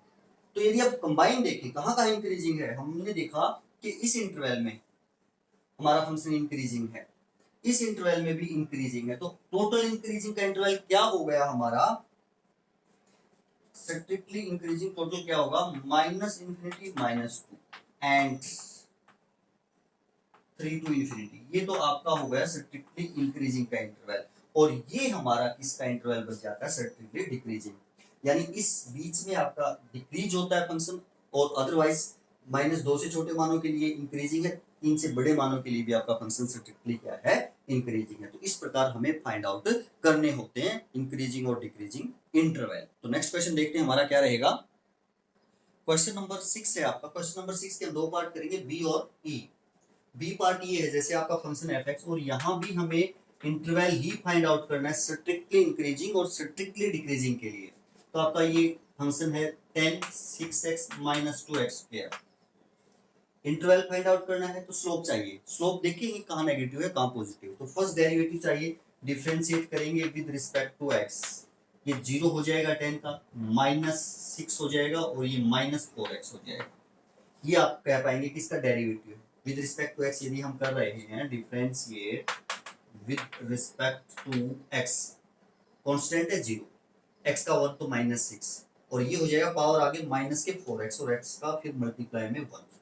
तो यदि आप कंबाइन देखें कहां कहां इंक्रीजिंग है, हमने देखा कि इस इंटरवल में हमारा फंक्शन इंक्रीजिंग है, इस इंटरवल में भी इंक्रीजिंग है। तो टोटल इंक्रीजिंग का इंटरवल क्या हो गया हमारा, स्ट्रिक्टली इंक्रीजिंग टोटल क्या होगा, minus infinity minus 2 and 3 to infinity। ये तो आपका हो गया स्ट्रिक्टली इंक्रीजिंग का इंटरवल। और ये हमारा किसका इंटरवल बच जाता है, स्ट्रिक्टली डिक्रीजिंग। यानी इस बीच में आपका डिक्रीज होता है फंक्शन, और अदरवाइज -2 से छोटे मानों के लिए इंक्रीजिंग है, 3 से बड़े मानों के लिए भी आपका फंक्शन स्ट्रिक्टली क्या है, इंक्रीजिंग है। तो इस प्रकार हमें फाइंड आउट करने होते हैं इंक्रीजिंग और डिक्रीजिंग इंटरवल। तो नेक्स्ट क्वेश्चन देखते हैं हमारा क्या रहेगा। क्वेश्चन नंबर 6 है आपका। क्वेश्चन नंबर 6 के हम दो पार्ट करेंगे, बी और ई। बी पार्ट ये है, जैसे आपका फंक्शन एफ एक्स, और यहाँ भी हमें इंटरवल ही फाइंड आउट करना है स्ट्रिक्टली इंक्रीजिंग और स्ट्रिक्टली डिक्रीजिंग के लिए। तो आपका ये फंक्शन है 10 6x - 2x²। Interval find out करना है तो स्लोप चाहिए। स्लोप देखेंगे कहाँ नेगेटिव है कहाँ पॉजिटिव। तो फर्स्ट डेरिवेटिव चाहिए, डिफरेंशिएट करेंगे विद रिस्पेक्ट टू x। ये 0 हो जाएगा 10 का, -6 हो जाएगा, और ये -4x हो जाएगा। ये आप कह पाएंगे कि इसका derivative with respect to x। यदि हम कर रहे हैं differentiate with respect to x, constant है 0, x का वर्ग तो -6, और ये हो जाएगा पावर आगे माइनस के 4x, और x का फिर मल्टीप्लाई में 1।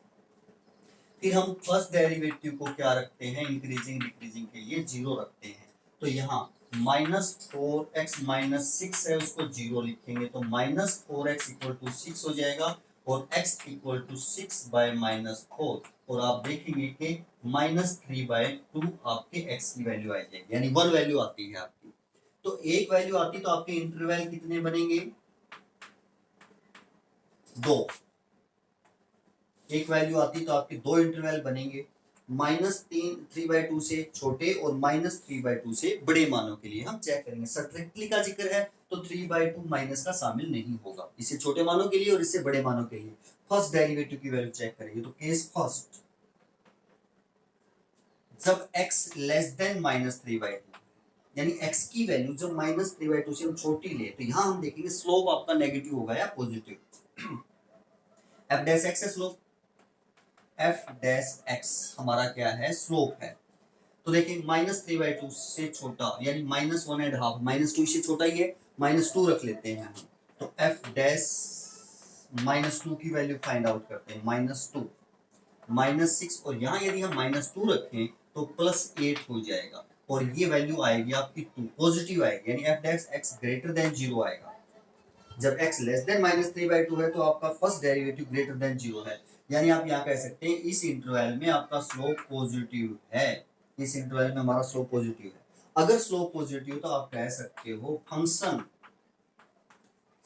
फिर हम फर्स्ट डेरिवेटिव को क्या रखते हैं, इंक्रीजिंग डिक्रीजिंग के लिए 0 रखते हैं। तो यहाँ -4x - 6 है, उसको 0 लिखेंगे, तो -4x = 6 हो जाएगा, और x = 6 बाय -4। और आप देखेंगे कि -3/2 आपके x की वैल्यू आ जाएगी, यानी 1 वैल्यू आती है आपकी। तो एक वैल्यू आती तो आपके इंटरवल कितने बनेंगे, 2। एक वैल्यू आती तो आपके 2 इंटरवल बनेंगे, -3/2 से छोटे और -3/2 से बड़े मानों के लिए। हम चेक करेंगे, स्ट्रिक्टली का जिक्र है तो 3/2 माइनस का शामिल नहीं होगा, इससे छोटे मानों के लिए और इससे बड़े मानों के लिए। फर्स्ट डेरिवेटिव की वैल्यू चेक करेंगे, तो केस फर्स्ट, जब x लेस देन -3/2, यानी x की वैल्यू जब -3/2 से हम छोटी ले, तो यहां हम देखेंगे स्लोप आपका नेगेटिव होगा या पॉजिटिव। f डैश x है स्लोप, f डैश x हमारा क्या है, स्लोप है। तो देखिए -3/2 से छोटा, यानी -1.5, -2 से छोटा ही है, -2 रख लेते हैं हम। तो f डैश -2 की वैल्यू फाइंड आउट करते हैं, -2 -6, और यहाँ यदि हम -2 रखें तो +8 हो जाएगा, और ये वैल्यू आएगी आपकी 2, पॉजिटिव आएगी, यानी f dash x greater than 0 आएगा। जब x लेस देन -3/2 है तो आपका फर्स्ट डेरिवेटिव ग्रेटर देन 0 है, यानी आप यहाँ कह सकते हैं इस इंटरवल में आपका स्लोप पॉजिटिव है, इस इंटरवल में हमारा स्लोप पॉजिटिव है। अगर स्लोप पॉजिटिव तो आप कह सकते हो फंक्शन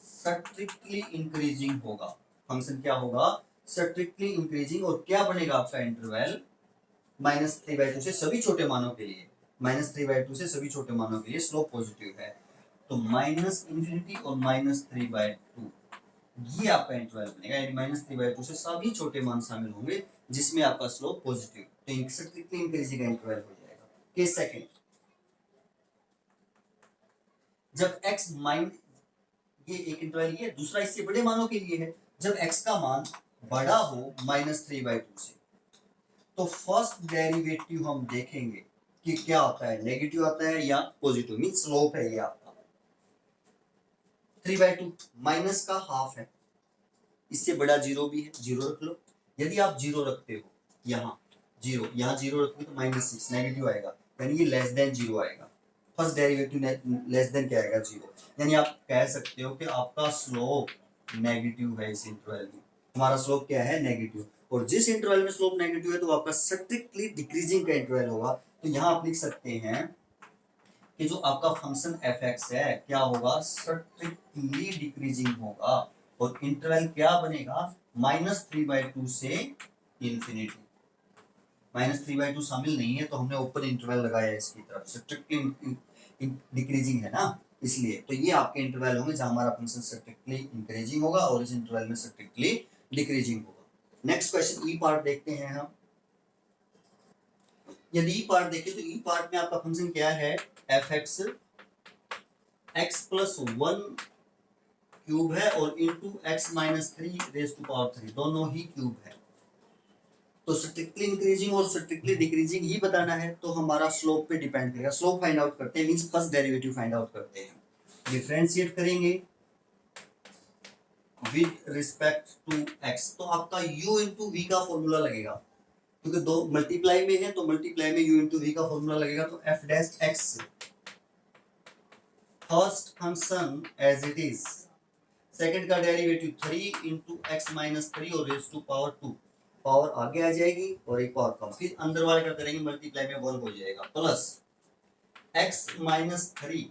स्ट्रिक्टली इंक्रीजिंग होगा। फंक्शन क्या होगा, स्ट्रिक्टली इंक्रीजिंग, और क्या बनेगा आपका इंटरवल, -3/2 से सभी छोटे मानों के लिए, -3/2 से सभी छोटे मानों के लिए स्लोप पॉजिटिव है। तो -∞ और -3/2 ये आपका इंटरवल बनेगा, यानी -3/2 से सभी छोटे मान शामिल होंगे जिसमें आपका स्लोप पॉजिटिव, तो स्ट्रिक्टली इंक्रीजिंग का इंटरवल हो जाएगा। केस सेकंड, जब x माइन, ये एक इंटरवल ये, दूसरा इससे बड़े मानों के लिए है, जब x का मान बड़ा हो -3/2 से, तो फर्स्ट डेरिवेटिव हम देखेंगे कि क्या आता है, नेगेटिव आता है या पॉजिटिव, मीन स्लोप है ये आपका। 3/2 माइनस का हाफ है, इससे बड़ा 0 भी है, 0 रख लो। यदि आप 0 रखते हो, यहाँ 0, यहाँ 0 रखोगे तो -6 नेगेटिव आएगा, यानी ये लेस देन 0 आएगा। फर्स्ट डेरिवेटिव लेस देन क्या आएगा, 0, यानी आप कह सकते हो कि आपका स्लोप नेगेटिव है। इस इंटरवल में हमारा स्लोप क्या है, नेगेटिव। और जिस इंटरवल में स्लोप नेगेटिव है तो आपका स्ट्रिक्टली डिक्रीजिंग का इंटरवल होगा। तो यहाँ आप लिख सकते हैं कि जो आपका फंक्शन एफ एक्स है क्या होगा, स्ट्रिक्टली डिक्रीजिंग होगा, और इंटरवल क्या बनेगा, -3/2 से इंफिनिटी, -3/2 शामिल नहीं है, तो हमने ओपन इंटरवल लगाया है इसकी तरफ। स्ट्रिक्टली डिक्रीजिंग है ना, इसलिए तो ये आपके इंटरवल होंगे जहां हमारा फंक्शन स्ट्रिक्टली इंक्रीजिंग होगा और इस इंटरवल में स्ट्रिक्टली डिक्रीजिंग होगा। नेक्स्ट क्वेश्चन ई पार्ट देखते हैं हम। यदि ई पार्ट देखें तो ई पार्ट में आपका फंक्शन क्या है, एफ एक्स x+1 क्यूब है और इंटू x-3 दोनों ही क्यूब है। तो स्ट्रिक्टली इंक्रीजिंग और स्ट्रिक्टली डिक्रीजिंग ही बताना है, तो हमारा स्लोप पे डिपेंड करेगा। स्लोप फाइंड आउट करते हैं, means first derivative find out करते हैं। डिफरेंशिएट करेंगे विद रिस्पेक्ट टू x, तो आपका u इंटू वी का फॉर्मूला लगेगा, क्योंकि दो मल्टीप्लाई में है तो मल्टीप्लाई में u इंटू वी का फॉर्मूला लगेगा। तो f dash x first function as it is, second का डेरिवेटिव 3 इंटू x-3 और रेज टू पावर 2, पावर आगे आ जाएगी और एक पावर कम, फिर अंदर वाले का करेंगे मल्टीप्लाई में 1 हो जाएगा, प्लस x-3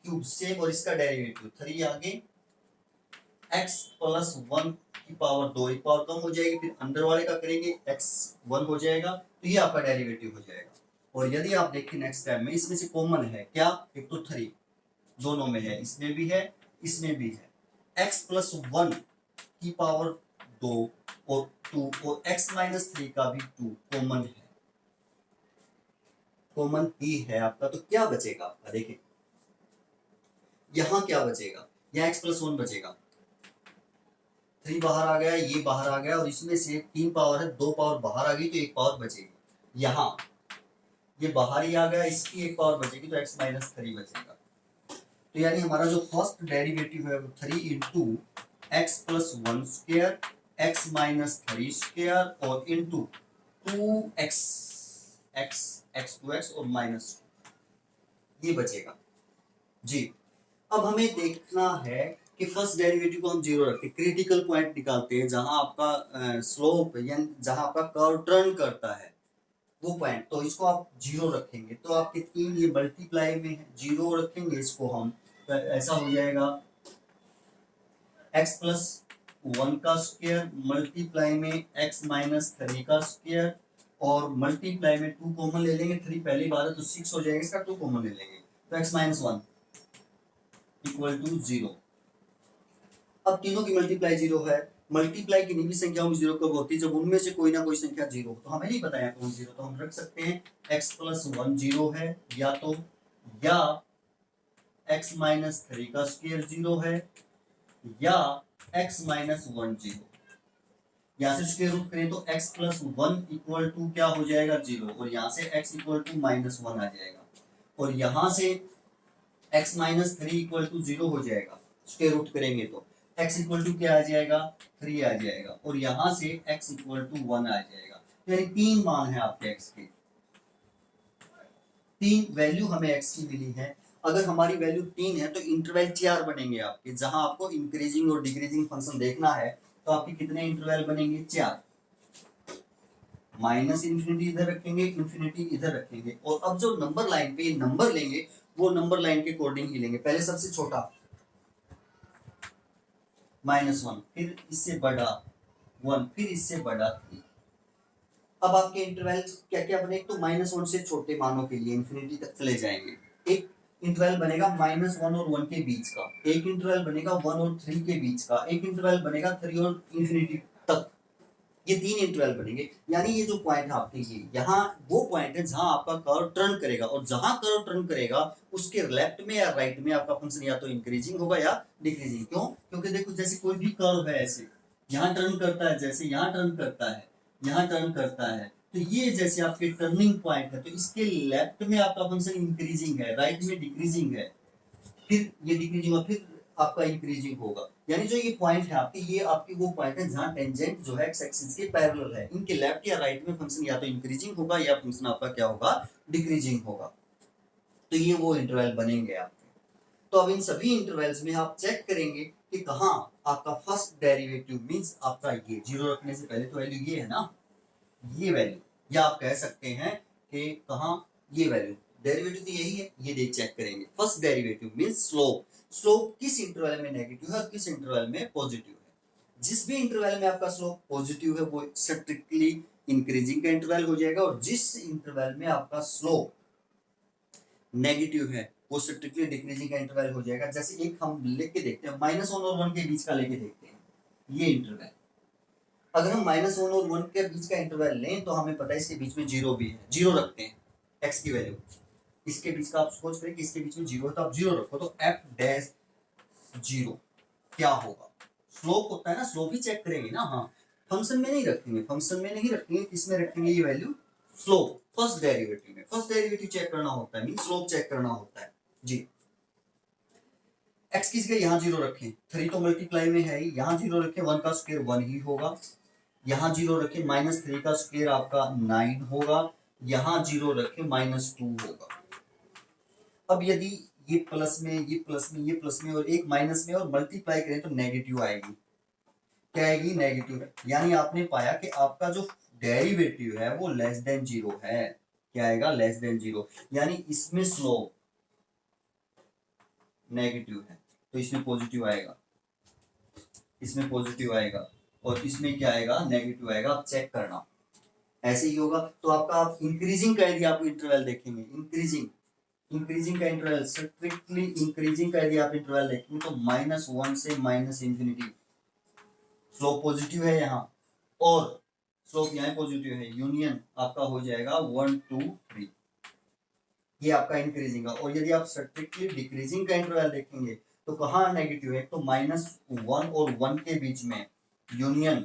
क्यूब से और इसका डेरिवेटिव 3 आगे, x+1 की पावर 2, एक पावर कम हो जाएगी, फिर अंदर वाले का करेंगे x 1 हो जाएगा, तो ये आपका डेरिवेटिव हो जाएगा। और यदि आप देखिए नेक्स्ट स्टेप में इसमें से कॉमन है क्या, एक तो 3 दोनों में है, इसमें भी है इसमें भी है, x+1 की पावर 2 और 2 और x-3 का भी 2 कॉमन है, कॉमन ही है आपका। तो क्या बचेगा आपका, देखिए यहां क्या बचेगा, यहां x+1 बचेगा, 3 बाहर आ गया, ये बाहर आ गया और इसमें से 3 पावर है, 2 पावर बाहर आ गई तो एक पावर बचेगी। यहाँ ये बाहर ही आ गया, इसकी एक पावर बचेगी तो x-3 बचेगा। तो यानी हमारा जो फर्स्ट डेरिवेटिव है वो 3 इंटू x+1² x-3² और into 2x x to x और -2 ये बचेगा जी। अब हमें देखना है कि फर्स्ट डेरिवेटिव को हम 0 रखें, क्रिटिकल पॉइंट निकालते हैं जहां आपका स्लोप यानी जहां आपका कर्व टर्न करता है वो पॉइंट, तो इसको आप 0 रखेंगे तो आपके 3 ये मल्टीप्लाई में है, 0 रखेंगे इसको हम, तो ऐसा हो जाएगा x+1 का स्क्वायर मल्टीप्लाई में x-3 का स्क्वायर और मल्टीप्लाई में 2 कॉमन ले लेंगे, 3 पहली बार है तो 6 हो जाएगा, इसका 2 कॉमन ले लेंगे तो x-1 इक्वल टू 0। अब तीनों की मल्टीप्लाई 0 है, मल्टीप्लाई की भी संख्याओं में 0 कब होती है, जब उनमें से कोई ना कोई संख्या 0 हो, तो हमें नहीं पता है कौन 0, तो हम रख सकते हैं x+1 0 है, या तो या x-3 का स्क्वायर 0 है या x-1 0। यहाँ से स्क्वायर रूट करें तो x+1 इक्वल टू क्या हो जाएगा 0 और यहाँ से x इक्वल टू -1 आ जाएगा और यहाँ से x-3 इक्वल टू 0 हो जाएगा, स्क्वायर रूट करेंगे तो x इक्वल टू क्या आ जाएगा 3 आ जाएगा और यहाँ से x इक्वल टू 1 आ जाएगा। यानी 3 मान है आपके x के, 3 वैल्यू हमें x की मिली है। अगर हमारी वैल्यू 3 है तो इंटरवल 4 बनेंगे आपके, जहां आपको इंक्रीजिंग और डिक्रीजिंग फंक्शन देखना है तो आपके कितने इंटरवल बनेंगे 4, -इन्फिनिटी इधर रखेंगे, इन्फिनिटी इधर रखेंगे और अब जो नंबर लाइन पे नंबर लेंगे वो नंबर लाइन के अकॉर्डिंग ही लेंगे। पहले सबसे छोटा -1, फिर इससे बड़ा 1, फिर इससे बड़ा 3। अब आपके इंटरवल क्या क्या बने, तो -1 से छोटे मानों के लिए इन्फिनिटी तक चले जाएंगे, एक इंटरवल बनेगा -1 और 1 के बीच का, एक इंटरवल बनेगा 1 और 3 के बीच का, एक इंटरवल बनेगा 3 और इन्फिनिटी तक, ये 3 इंटरवल बनेंगे। यानी ये जो पॉइंट है आपके ये यहाँ वो पॉइंट है जहां आपका कर्व टर्न करेगा और जहां कर्व टर्न करेगा उसके लेफ्ट में या राइट में आपका फंक्शन या तो इंक्रीजिंग होगा या डिक्रीजिंग। क्यों, क्योंकि देखो जैसे कोई भी कर्व है ऐसे यहाँ टर्न करता है, जैसे यहाँ टर्न करता है, यहाँ टर्न करता है, तो ये जैसे आपके टर्निंग पॉइंट है तो इसके लेफ्ट में आपका फंक्शन इंक्रीजिंग है, राइट में डिक्रीजिंग है, फिर ये डिक्रीजिंग होगा, फिर आपका इंक्रीजिंग होगा। यानी जो ये पॉइंट है आपके, ये आपकी वो पॉइंट है जहां टेंजेंट जो है एक्स एक्सिस के पैरेलल है, इनके लेफ्ट या राइट में फंक्शन या तो इंक्रीजिंग होगा या फंक्शन आपका क्या होगा डिक्रीजिंग होगा। तो ये वो इंटरवल बनेंगे आपके। तो अब इन सभी इंटरवल्स में आप चेक करेंगे कि कहाँ आपका फर्स्ट डेरिवेटिव मींस आपका ये 0 रखने से पहले तो वैल्यू ये है ना, ये वैल्यू, या आप कह सकते हैं कि कहाँ ये वैल्यू, डेरिवेटिव तो यही है, ये देख चेक करेंगे। First derivative means slope, slope किस इंटरवल में नेगेटिव है और किस इंटरवल में पॉजिटिव है। जिस भी इंटरवल में आपका स्लोप पॉजिटिव है वो स्ट्रिक्टली इंक्रीजिंग का इंटरवल हो जाएगा, और जिस इंटरवल में आपका स्लोप नेगेटिव है वो स्ट्रिक्टली डिक्रीजिंग का इंटरवल हो जाएगा। जैसे एक हम लिख के देखते हैं, -1 और 1 के बीच का लेके देखते हैं ये इंटरवल। अगर हम -1 और 1 के बीच का इंटरवल लें तो हमें पता है इसके बीच में जीरो भी है, जीरो रखते हैं एक्स की वैल्यू। इसके बीच का आप सोच रहे कि इसके बीच में जीरो है तो आप जीरो रखो, तो एफ डैश जीरो क्या होगा? स्लोप होता है ना, स्लोप ही चेक करेंगे ना। हाँ, फंक्शन में नहीं रखेंगे, फंक्शन में नहीं रखेंगे, किसमें रखेंगे ये वैल्यू? स्लोप, फर्स्ट डेरिवेटिव में। फर्स्ट डेरिवेटिव चेक करना होता है, मीन स्लोप चेक करना होता है जी। एक्स की जगह यहाँ जीरो रखें, 3 तो मल्टीप्लाई में है ही, यहाँ जीरो रखें, 1 का स्क्वायर 1 ही होगा। यहाँ जीरो रखें, -3 का स्क्वायर आपका 9 होगा। यहाँ जीरो रखें, -2 होगा। अब यदि ये प्लस में, ये प्लस में, ये प्लस में और एक माइनस में और मल्टीप्लाई करें तो नेगेटिव आएगी। क्या आएगी? नेगेटिव। यानी आपने पाया कि आपका जो डेरिवेटिव है वो लेस देन जीरो है। क्या आएगा? Less than zero. यानी इसमें स्लोप नेगेटिव है तो इसमें पॉजिटिव आएगा, इसमें पॉजिटिव आएगा, और इसमें क्या आएगा? नेगेटिव आएगा। आप चेक करना, ऐसे ही होगा। तो आपका आप इंक्रीजिंग का यदि आप इंटरवल देखेंगे, इंक्रीजिंग का इंटरवल, स्ट्रिक्टली इंक्रीजिंग का यदि आप इंटरवल देखेंगे तो -1 से ∞, स्लोप पॉजिटिव है यहाँ, और स्लोप यहाँ पॉजिटिव है, यूनियन आपका हो जाएगा 1 2 3। ये आपका इंक्रीजिंग का। और यदि आप स्ट्रिक्टली डिक्रीजिंग का इंटरवल देखेंगे तो कहाँ नेगेटिव है? तो -1 और 1 के बीच में यूनियन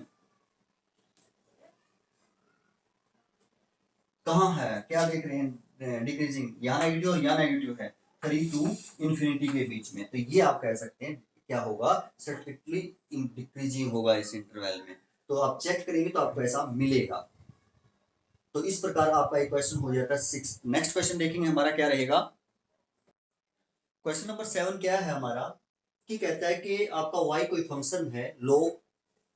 कहाँ है? क्या देख रहे हैं? डिक्रीजिंग, यहाँ नेगेटिव और यहाँ नेगेटिव है, 3 to ∞ के बीच में। तो ये आप कह सकते हैं क्या होगा? स्ट्रिक्टली डिक्रीजिंग होगा इस इंटरवल में। तो आप चेक करेंगे तो आपको ऐसा मिलेगा। तो इस प्रकार आपका एक क्वेश्चन हो जाता है 6। नेक्स्ट क्वेश्चन देखेंगे हमारा क्या रहेगा। क्वेश्चन नंबर 7 क्या है हमारा, कि कहता है कि आपका y कोई फंक्शन है, log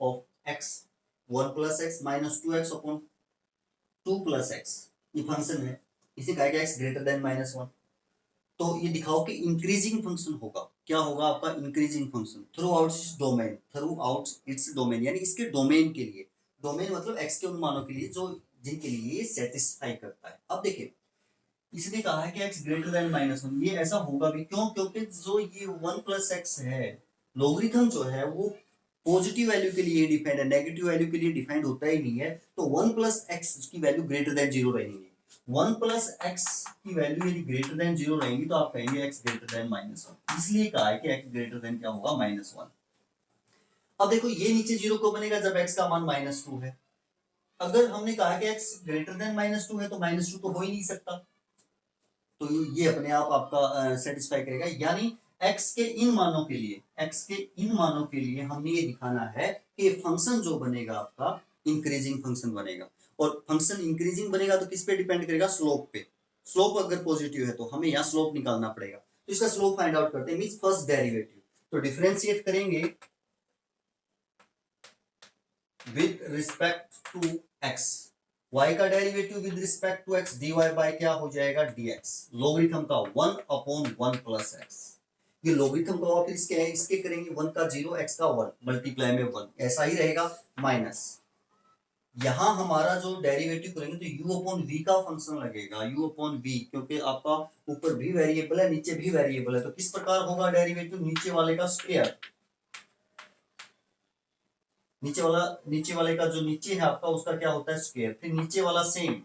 of x 1 + x -2x upon 2 + x, ये फंक्शन है। इसे कहा गया x ग्रेटर देन -1। तो ये दिखाओ कि इंक्रीजिंग फंक्शन होगा। क्या होगा आपका? Increasing function through out domain, through out its domain, यानी इसके डोमेन के लिए। डोमेन मतलब x के उन मानों के लिए जो जिनके लिए ये सेटिस्फाई करता है। अब देखिए, इसने कहा है कि x ग्रेटर देन -1, ये ऐसा होगा भी क्यों? क्योंकि जो ये 1 + x है, लोगरिथम जो है वो पॉजिटिव वैल्यू के लिए डिफाइंड है, नेगेटिव वैल्यू के लिए डिफाइंड होता ही नहीं है। तो 1 + x की वैल्यू ग्रेटर देन 0 रहेगी। 1 + x की वैल्यू यदि ग्रेटर देन 0 रहेगी तो आप कहेंगे x ग्रेटर देन -1। इसलिए कहा है कि x ग्रेटर देन क्या होगा? -1। अब देखो, ये नीचे 0 को बनेगा जब x का मान -2 है। अगर हमने कहा कि x ग्रेटर देन -2 है तो -2 तो हो ही नहीं सकता, तो ये अपने आप आपका सेटिस्फाई करेगा। यानी x के इन मानों के लिए, x के इन मानों के लिए हमने ये दिखाना है कि फंक्शन जो बनेगा आपका इंक्रीजिंग फंक्शन बनेगा। और फंक्शन इंक्रीजिंग बनेगा तो किस पे डिपेंड करेगा? स्लोप पे। स्लोप अगर पॉजिटिव है तो हमें यहाँ स्लोप निकालना पड़ेगा। तो इसका स्लोप फाइंड आउट करते हैं, मींस फर्स्ट डेरिवेटिव। तो डिफरेंशिएट करेंगे with respect to x, y का derivative with respect to x, dy by क्या हो जाएगा? dx, लोगरिथम का 1/1 + x। ये लोगरिथम का और इसके करेंगे 1 का 0, x का 1, मल्टीप्लाई में 1, ऐसा ही रहेगा। माइनस यहाँ हमारा जो डेरिवेटिव करेंगे तो u/v का फंक्शन लगेगा, u/v, क्योंकि आपका ऊपर भी वेरिएबल है, नीचे भी वेरिएबल है। तो किस प्रकार होगा डेरिवेटिव? नीचे वाले का स्क्वायर, नीचे वाले का जो नीचे है आपका उसका क्या होता है? स्क्वायर। फिर नीचे वाला सेम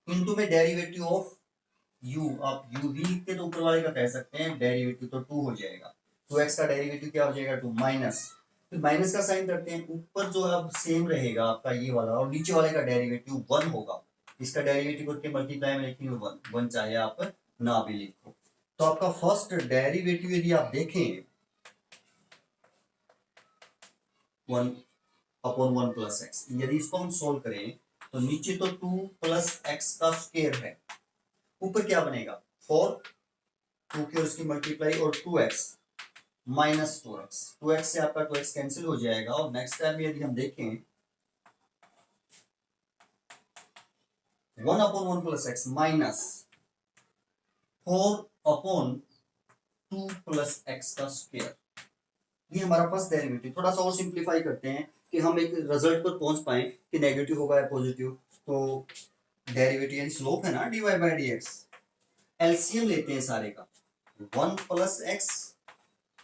इनटू में डेरिवेटिव ऑफ u, आप u भी लिखते तो ऊपर वाले का कह सकते हैं डेरिवेटिव, तो 2 हो जाएगा। 2x का डेरिवेटिव क्या हो जाएगा? 2 माइनस, फिर माइनस का साइन करते हैं, ऊपर जो है अब सेम रहेगा आपका ये वाला, और नीचे वाले का डेरिवेटिव 1 होगा। इसका डेरिवेटिव करके मल्टीप्लाई में लिखेंगे 1, 1 चाहे आप ना भी लिखो। तो आपका फर्स्ट डेरिवेटिव यदि आप देखें 1/1 + x, यदि इसको हम सोल्व करें तो नीचे तो 2 + x का स्क्वायर है, ऊपर क्या बनेगा? 4, 2 की और इसकी मल्टीप्लाई, और 2x -2x, 2x से आपका 2x कैंसिल हो जाएगा। और नेक्स्ट टाइम यदि हम देखें 1/1 + x -4/2 + x का स्क्वायर, ये हमारा फर्स्ट डेरिवेटिव। थोड़ा सा और सिंप्लीफाई करते हैं कि हम एक रिजल्ट पर पहुंच पाए कि नेगेटिव होगा या पॉजिटिव। तो डेरिवेटिव यानी स्लोप है ना dy by D x, LCM लेते हैं सारे का, 1 प्लस एक्स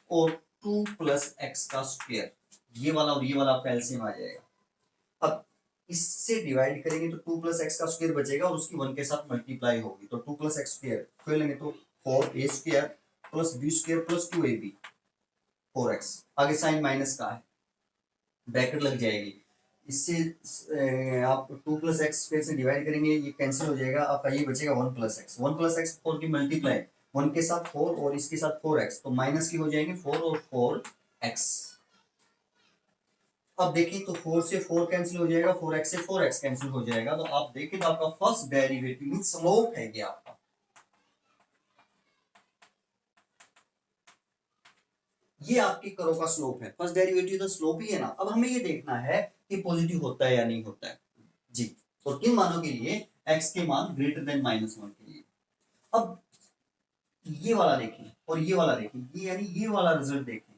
और 2 प्लस एक्स का स्क्वायर, ये वाला और ये वाला आपका एलसीएम आ जाएगा। अब इससे डिवाइड करेंगे तो 2 प्लस एक्स का स्क्वायर बचेगा और उसकी 1 के साथ मल्टीप्लाई होगी, तो 2 प्लस एक्स स्क्वायर खोलेंगे तो 4a square plus B square plus 2ab 4x, आगे साइन माइनस का है, ब्रैकेट लग जाएगी। इससे आप 2 प्लस एक्स स्क्वायर से डिवाइड करेंगे, ये कैंसिल हो जाएगा, आपका ये बचेगा 1 प्लस एक्स। 1 प्लस एक्स 4 की मल्टीप्लाई, 1 के साथ 4 और इसके साथ 4x, तो माइनस की हो जाएंगे 4 और 4x। अब देखिए तो 4 से 4 कैंसिल हो जाएगा, 4x से 4x कैंसिल हो जाएगा, तो आप देखिए तो आपका फर्स्ट डेरिवेटिव मीन स्लोप है ये आपका। ये आपकी करो का स्लोप है, फर्स्ट डेरिवेटिव तो स्लोप ही है ना। अब हमें ये देखना है कि पॉजिटिव होता है या नहीं होता है जी, और किन मानों के लिए, x के मान ग्रेटर देन -1 के लिए। अब ये वाला देखें और ये वाला देखें, ये यानी ये वाला रिजल्ट देखें,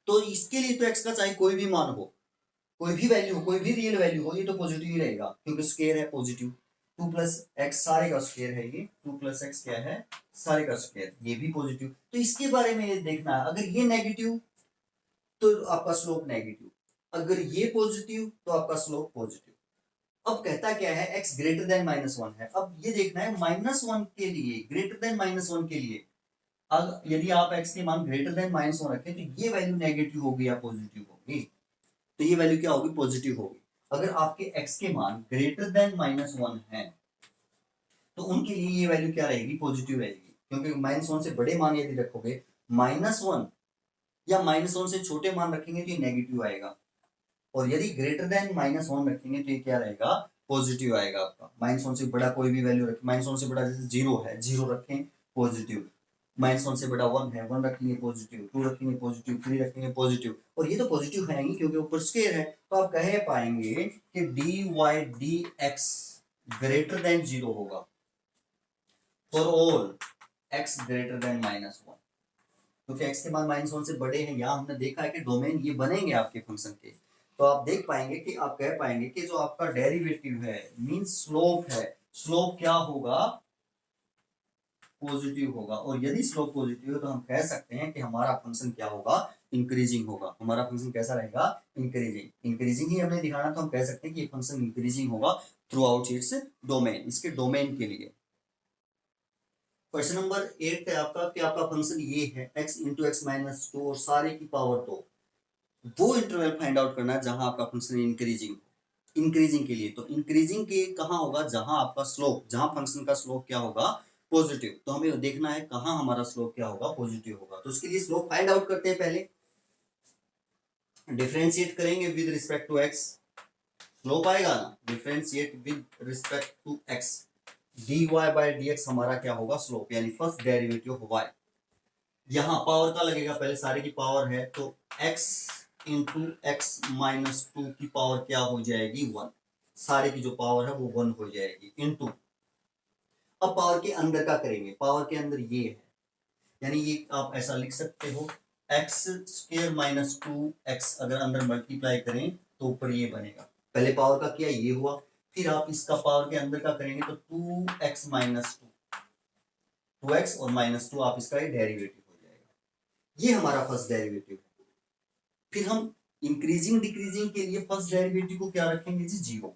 तो इसके लिए तो x का चाहे कोई भी मान हो, कोई भी वैल्यू हो, कोई भी रियल वैल्यू हो, ये तो पॉजिटिव ही रहेगा क्योंकि स्क्वायर है पॉजिटिव। 2 प्लस एक्स सारे का स्क्वायर है, ये 2 प्लस एक्स क्या है, सारे का स्क्वायर, ये भी पॉजिटिव। तो इसके बारे में ये देखना है, अगर ये नेगेटिव तो आपका स्लोप नेगेटिव, अगर ये पॉजिटिव तो आपका स्लोप पॉजिटिव। अब कहता क्या है, x ग्रेटर देन -1 है। अब ये देखना है -1 के लिए, ग्रेटर देन -1 के लिए, अब यदि आप x के मान ग्रेटर देन -1 रखें तो ये वैल्यू नेगेटिव होगी या पॉजिटिव होगी, तो ये वैल्यू क्या होगी, पॉजिटिव होगी। अगर आपके x के मान ग्रेटर देन -1 है तो उनके लिए ये वैल्यू क्या रहेगी, पॉजिटिव रहेगी, क्योंकि -1 से बड़े मान यदि रखोगे, -1 या -1 से छोटे मान रखेंगे तो ये नेगेटिव आएगा, और यदि ग्रेटर देन -1 रखेंगे तो ये क्या रहेगा, पॉजिटिव आएगा आपका। -1 से बड़ा कोई भी वैल्यू रखें, -1 से बड़ा जैसे 0 है, 0 रखें पॉजिटिव, -1 से बड़ा 1 है, 1 रखेंगे पॉजिटिव, 2 रखेंगे पॉजिटिव, 3 रखेंगे पॉजिटिव, और ये तो पॉजिटिव है ही क्योंकि ऊपर स्क्वायर है। तो आप कह पाएंगे कि dy dx ग्रेटर देन 0 होगा for all x greater then -1, क्योंकि x के मान -1 से बड़े हैं। यहाँ हमने देखा है कि डोमेन ये बनेंगे आपके फंक्शन के, तो आप देख पाएंगे कि आप कह पाएंगे कि जो आपका डेरिवेटिव है मीन स्लोप है, स्लोप क्या होगा, पॉजिटिव होगा। और यदि स्लोप पॉजिटिव है तो हम कह सकते हैं कि हमारा फंक्शन क्या होगा, इंक्रीजिंग होगा। हमारा फंक्शन कैसा रहेगा, इंक्रीजिंग। इंक्रीजिंग ही हमें दिखाना, तो हम कह सकते हैं कि ये फंक्शन इंक्रीजिंग होगा थ्रू आउट इट्स डोमेन, इसके डोमेन के लिए। क्वेश्चन नंबर 8 है आपका कि आपका फंक्शन ये है x इंटू एक्स माइनस 2 और सारे की पावर 2, वो इंटरवल फाइंड आउट करना है जहां आपका फंक्शन इंक्रीजिंग, इंक्रीजिंग के लिए। तो इंक्रीजिंग के कहां होगा, जहां आपका स्लोप, जहां फंक्शन का स्लोप क्या होगा, पॉजिटिव। तो हमें देखना है कहां हमारा स्लोप क्या होगा, पॉजिटिव होगा। तो उसके लिए स्लोप फाइंड आउट करते हैं, पहले डिफरेंशिएट करेंगे with respect to x, slope आएगा ना, differentiate with respect to x, dy by dx हमारा क्या होगा, स्लोप, यानी फर्स्ट डेरिवेटिव ऑफ y। यहां पावर का लगेगा, पहले सारे की पावर है, तो x इंटू एक्स माइनस 2 की पावर क्या हो जाएगी, 1, सारे की जो पावर है वो 1 हो जाएगी, इंटू, अब पावर के अंदर का करेंगे, पावर के अंदर ये है, यानी ये आप ऐसा लिख सकते हो एक्स स्क्वायर माइनस 2x, अगर अंदर मल्टीप्लाई करें तो ऊपर ये बनेगा। पहले पावर का किया, ये हुआ, फिर आप इसका पावर के अंदर का करेंगे तो 2x माइनस 2x और -2, आप इसका डेरिवेटिव हो जाएगा। ये हमारा फर्स्ट डेरिवेटिव है। फिर हम इंक्रीजिंग डिक्रीजिंग के लिए फर्स्ट डेरिवेटिव को क्या रखेंगे जी, 0,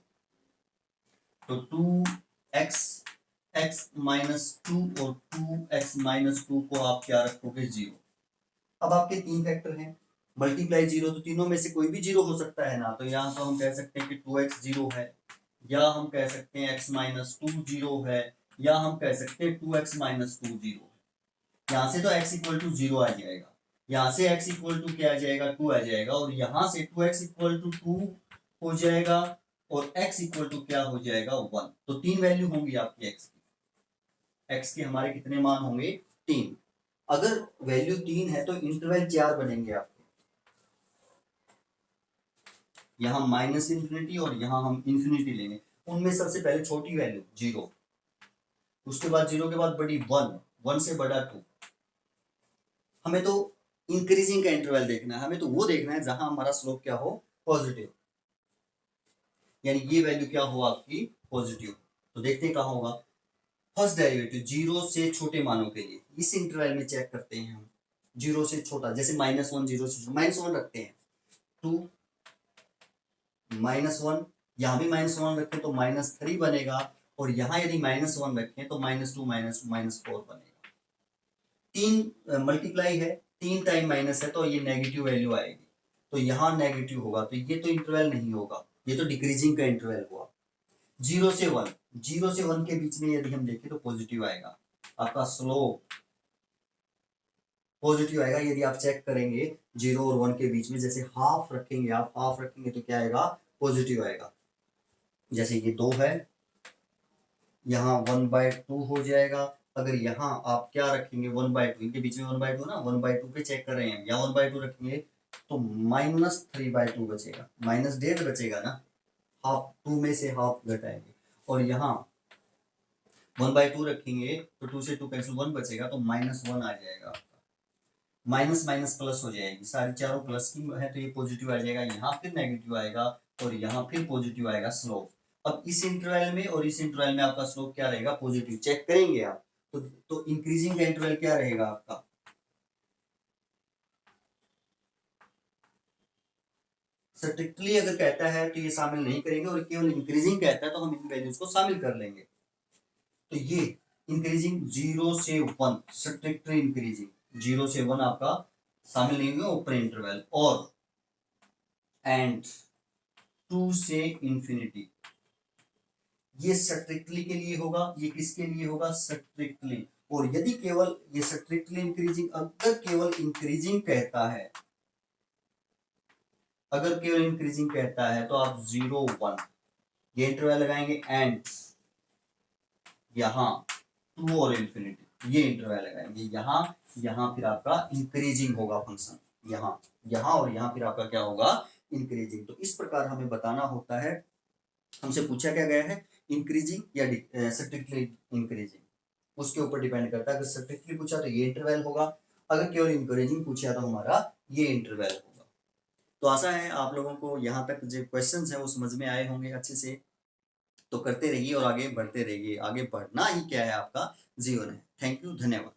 तो 2x x माइनस 2 और 2x माइनस 2 को आप क्या रखोगे, 0। अब आपके 3 फैक्टर हैं, मल्टीप्लाई 0, तो तीनों में से कोई भी 0 हो सकता है ना, तो यहाँ तो हम कह सकते हैं कि 2x 0 है, या हम कह सकते हैं x माइनस 2 0 है, या हम कह सकते हैं 2x माइनस 2 0 है। यहाँ से तो x इक्वल टू 0 आ जाएगा, यहाँ से x इक्वल टू क्या आ जाएगा, 2 आ जाएगा, और यहाँ से 2x इक्वल टू 2 हो जाएगा, और x इक्वल टू क्या हो जाएगा, 1। तो 3 वैल्यू होंगी आपकी x की, x के हमारे कितने मान होंगे, 3। अगर वैल्यू 3 है तो इंटरवल 4 बनेंगे आपके, यहाँ माइनस इंफिनिटी और यहाँ हम इंफिनिटी लेंगे। उनमें सबसे पहले छोटी वैल्यू 0, उसके बाद 0 के बाद बड़ी 1, 1 से बड़ा 2। हमें तो इंक्रीजिंग का इंटरवल देखना है हमें, तो वो देखना है जहां हमारा स्लोप क्या हो, पॉजिटिव, यानी ये वैल्यू क्या हो आपकी पॉजिटिव। तो देखते हैं कहाँ होगा। फर्स्ट डेरिवेटिव जीरो से छोटे मानों के लिए इस इंटरवल में चेक करते हैं हम, जीरो से छोटा, जैसे -1 जीरो से -1 रखते हैं, 2 -1, यहाँ भी -1 रखें तो -3 बनेगा, और यहाँ यदि -1 रखें तो -2 -4 बनेगा। 3 मल्टीप्लाई है, 3 टाइम माइनस है तो ये नेगेटिव वैल्यू आएगी, तो यहाँ नेगेटिव होगा, तो ये तो इंटरवल नहीं होगा, ये तो डिक्रीजिंग का इंटरवल हुआ। 0 से 1, 0 से 1 के बीच में यदि हम देखें तो पॉजिटिव आएगा, आपका स्लोप पॉजिटिव आएगा। यदि आप चेक करेंगे 0 और 1 के बीच में, जैसे हाफ रखेंगे, आप हाफ रखेंगे तो क्या आएगा, पॉजिटिव आएगा। जैसे ये 2 है, यहाँ 1/2 हो जाएगा। अगर यहाँ आप क्या रखेंगे 1/2, इनके बीच में 1/2 ना, 1/2 पे चेक कर रहे हैं, यहाँ 1/2 रखेंगे तो -3/2 बचेगा, -1.5 बचेगा ना, हाफ, 2 में से हाफ घटाएंगे। और यहाँ 1/2 रखेंगे तो 2 से 2 कैंसिल, 1 बचेगा, तो -1 आ जाएगा, माइनस माइनस प्लस हो जाएगी, सारी चारों प्लस की है तो ये पॉजिटिव आ जाएगा, यहाँ फिर नेगेटिव आएगा और यहाँ फिर पॉजिटिव आएगा स्लोप। अब इस इंटरवल में और इस इंटरवल में आपका स्लोप क्या रहेगा, पॉजिटिव। चेक करेंगे आप तो इंक्रीजिंग का इंटरवल क्या रहेगा आपका, स्ट्रिक्टली अगर कहता है तो ये शामिल नहीं करेंगे, और केवल इंक्रीजिंग कहता है तो हम इन वैल्यूज को शामिल कर लेंगे। तो ये इंक्रीजिंग 0 से 1, स्ट्रिक्टली इंक्रीजिंग 0 से 1 आपका शामिल नहीं होगा ऊपर इंटरवल, और एंड 2 से इंफिनिटी, ये स्ट्रिक्टली के लिए होगा, ये किसके लिए होगा, स्ट्रिक्टली। और यदि केवल ये स्ट्रिक्टली इंक्रीजिंग, अगर केवल इंक्रीजिंग कहता है, अगर केवल इंक्रीजिंग कहता है तो आप 0 1 ये इंटरवल लगाएंगे, एंड यहाँ 2 और इंफिनिटी ये इंटरवल लगाएंगे, यहाँ फिर आपका इंक्रीजिंग होगा फंक्शन, यहाँ और यहाँ फिर आपका क्या होगा, इंक्रीजिंग। तो इस प्रकार हमें बताना होता है, हमसे पूछा क्या गया है, इंक्रीजिंग या स्ट्रिक्टली इंक्रीजिंग, उसके ऊपर डिपेंड करता है। अगर स्ट्रिक्टली पूछा तो ये इंटरवल होगा, अगर केवल इंक्रीजिंग पूछा तो हमारा ये इंटरवल होगा। तो आशा है आप लोगों को यहाँ तक जो क्वेश्चंस है वो समझ में आए होंगे अच्छे से। तो करते रहिए और आगे बढ़ते रहिए, आगे बढ़ना ही क्या है आपका जीवन है। थैंक यू, धन्यवाद।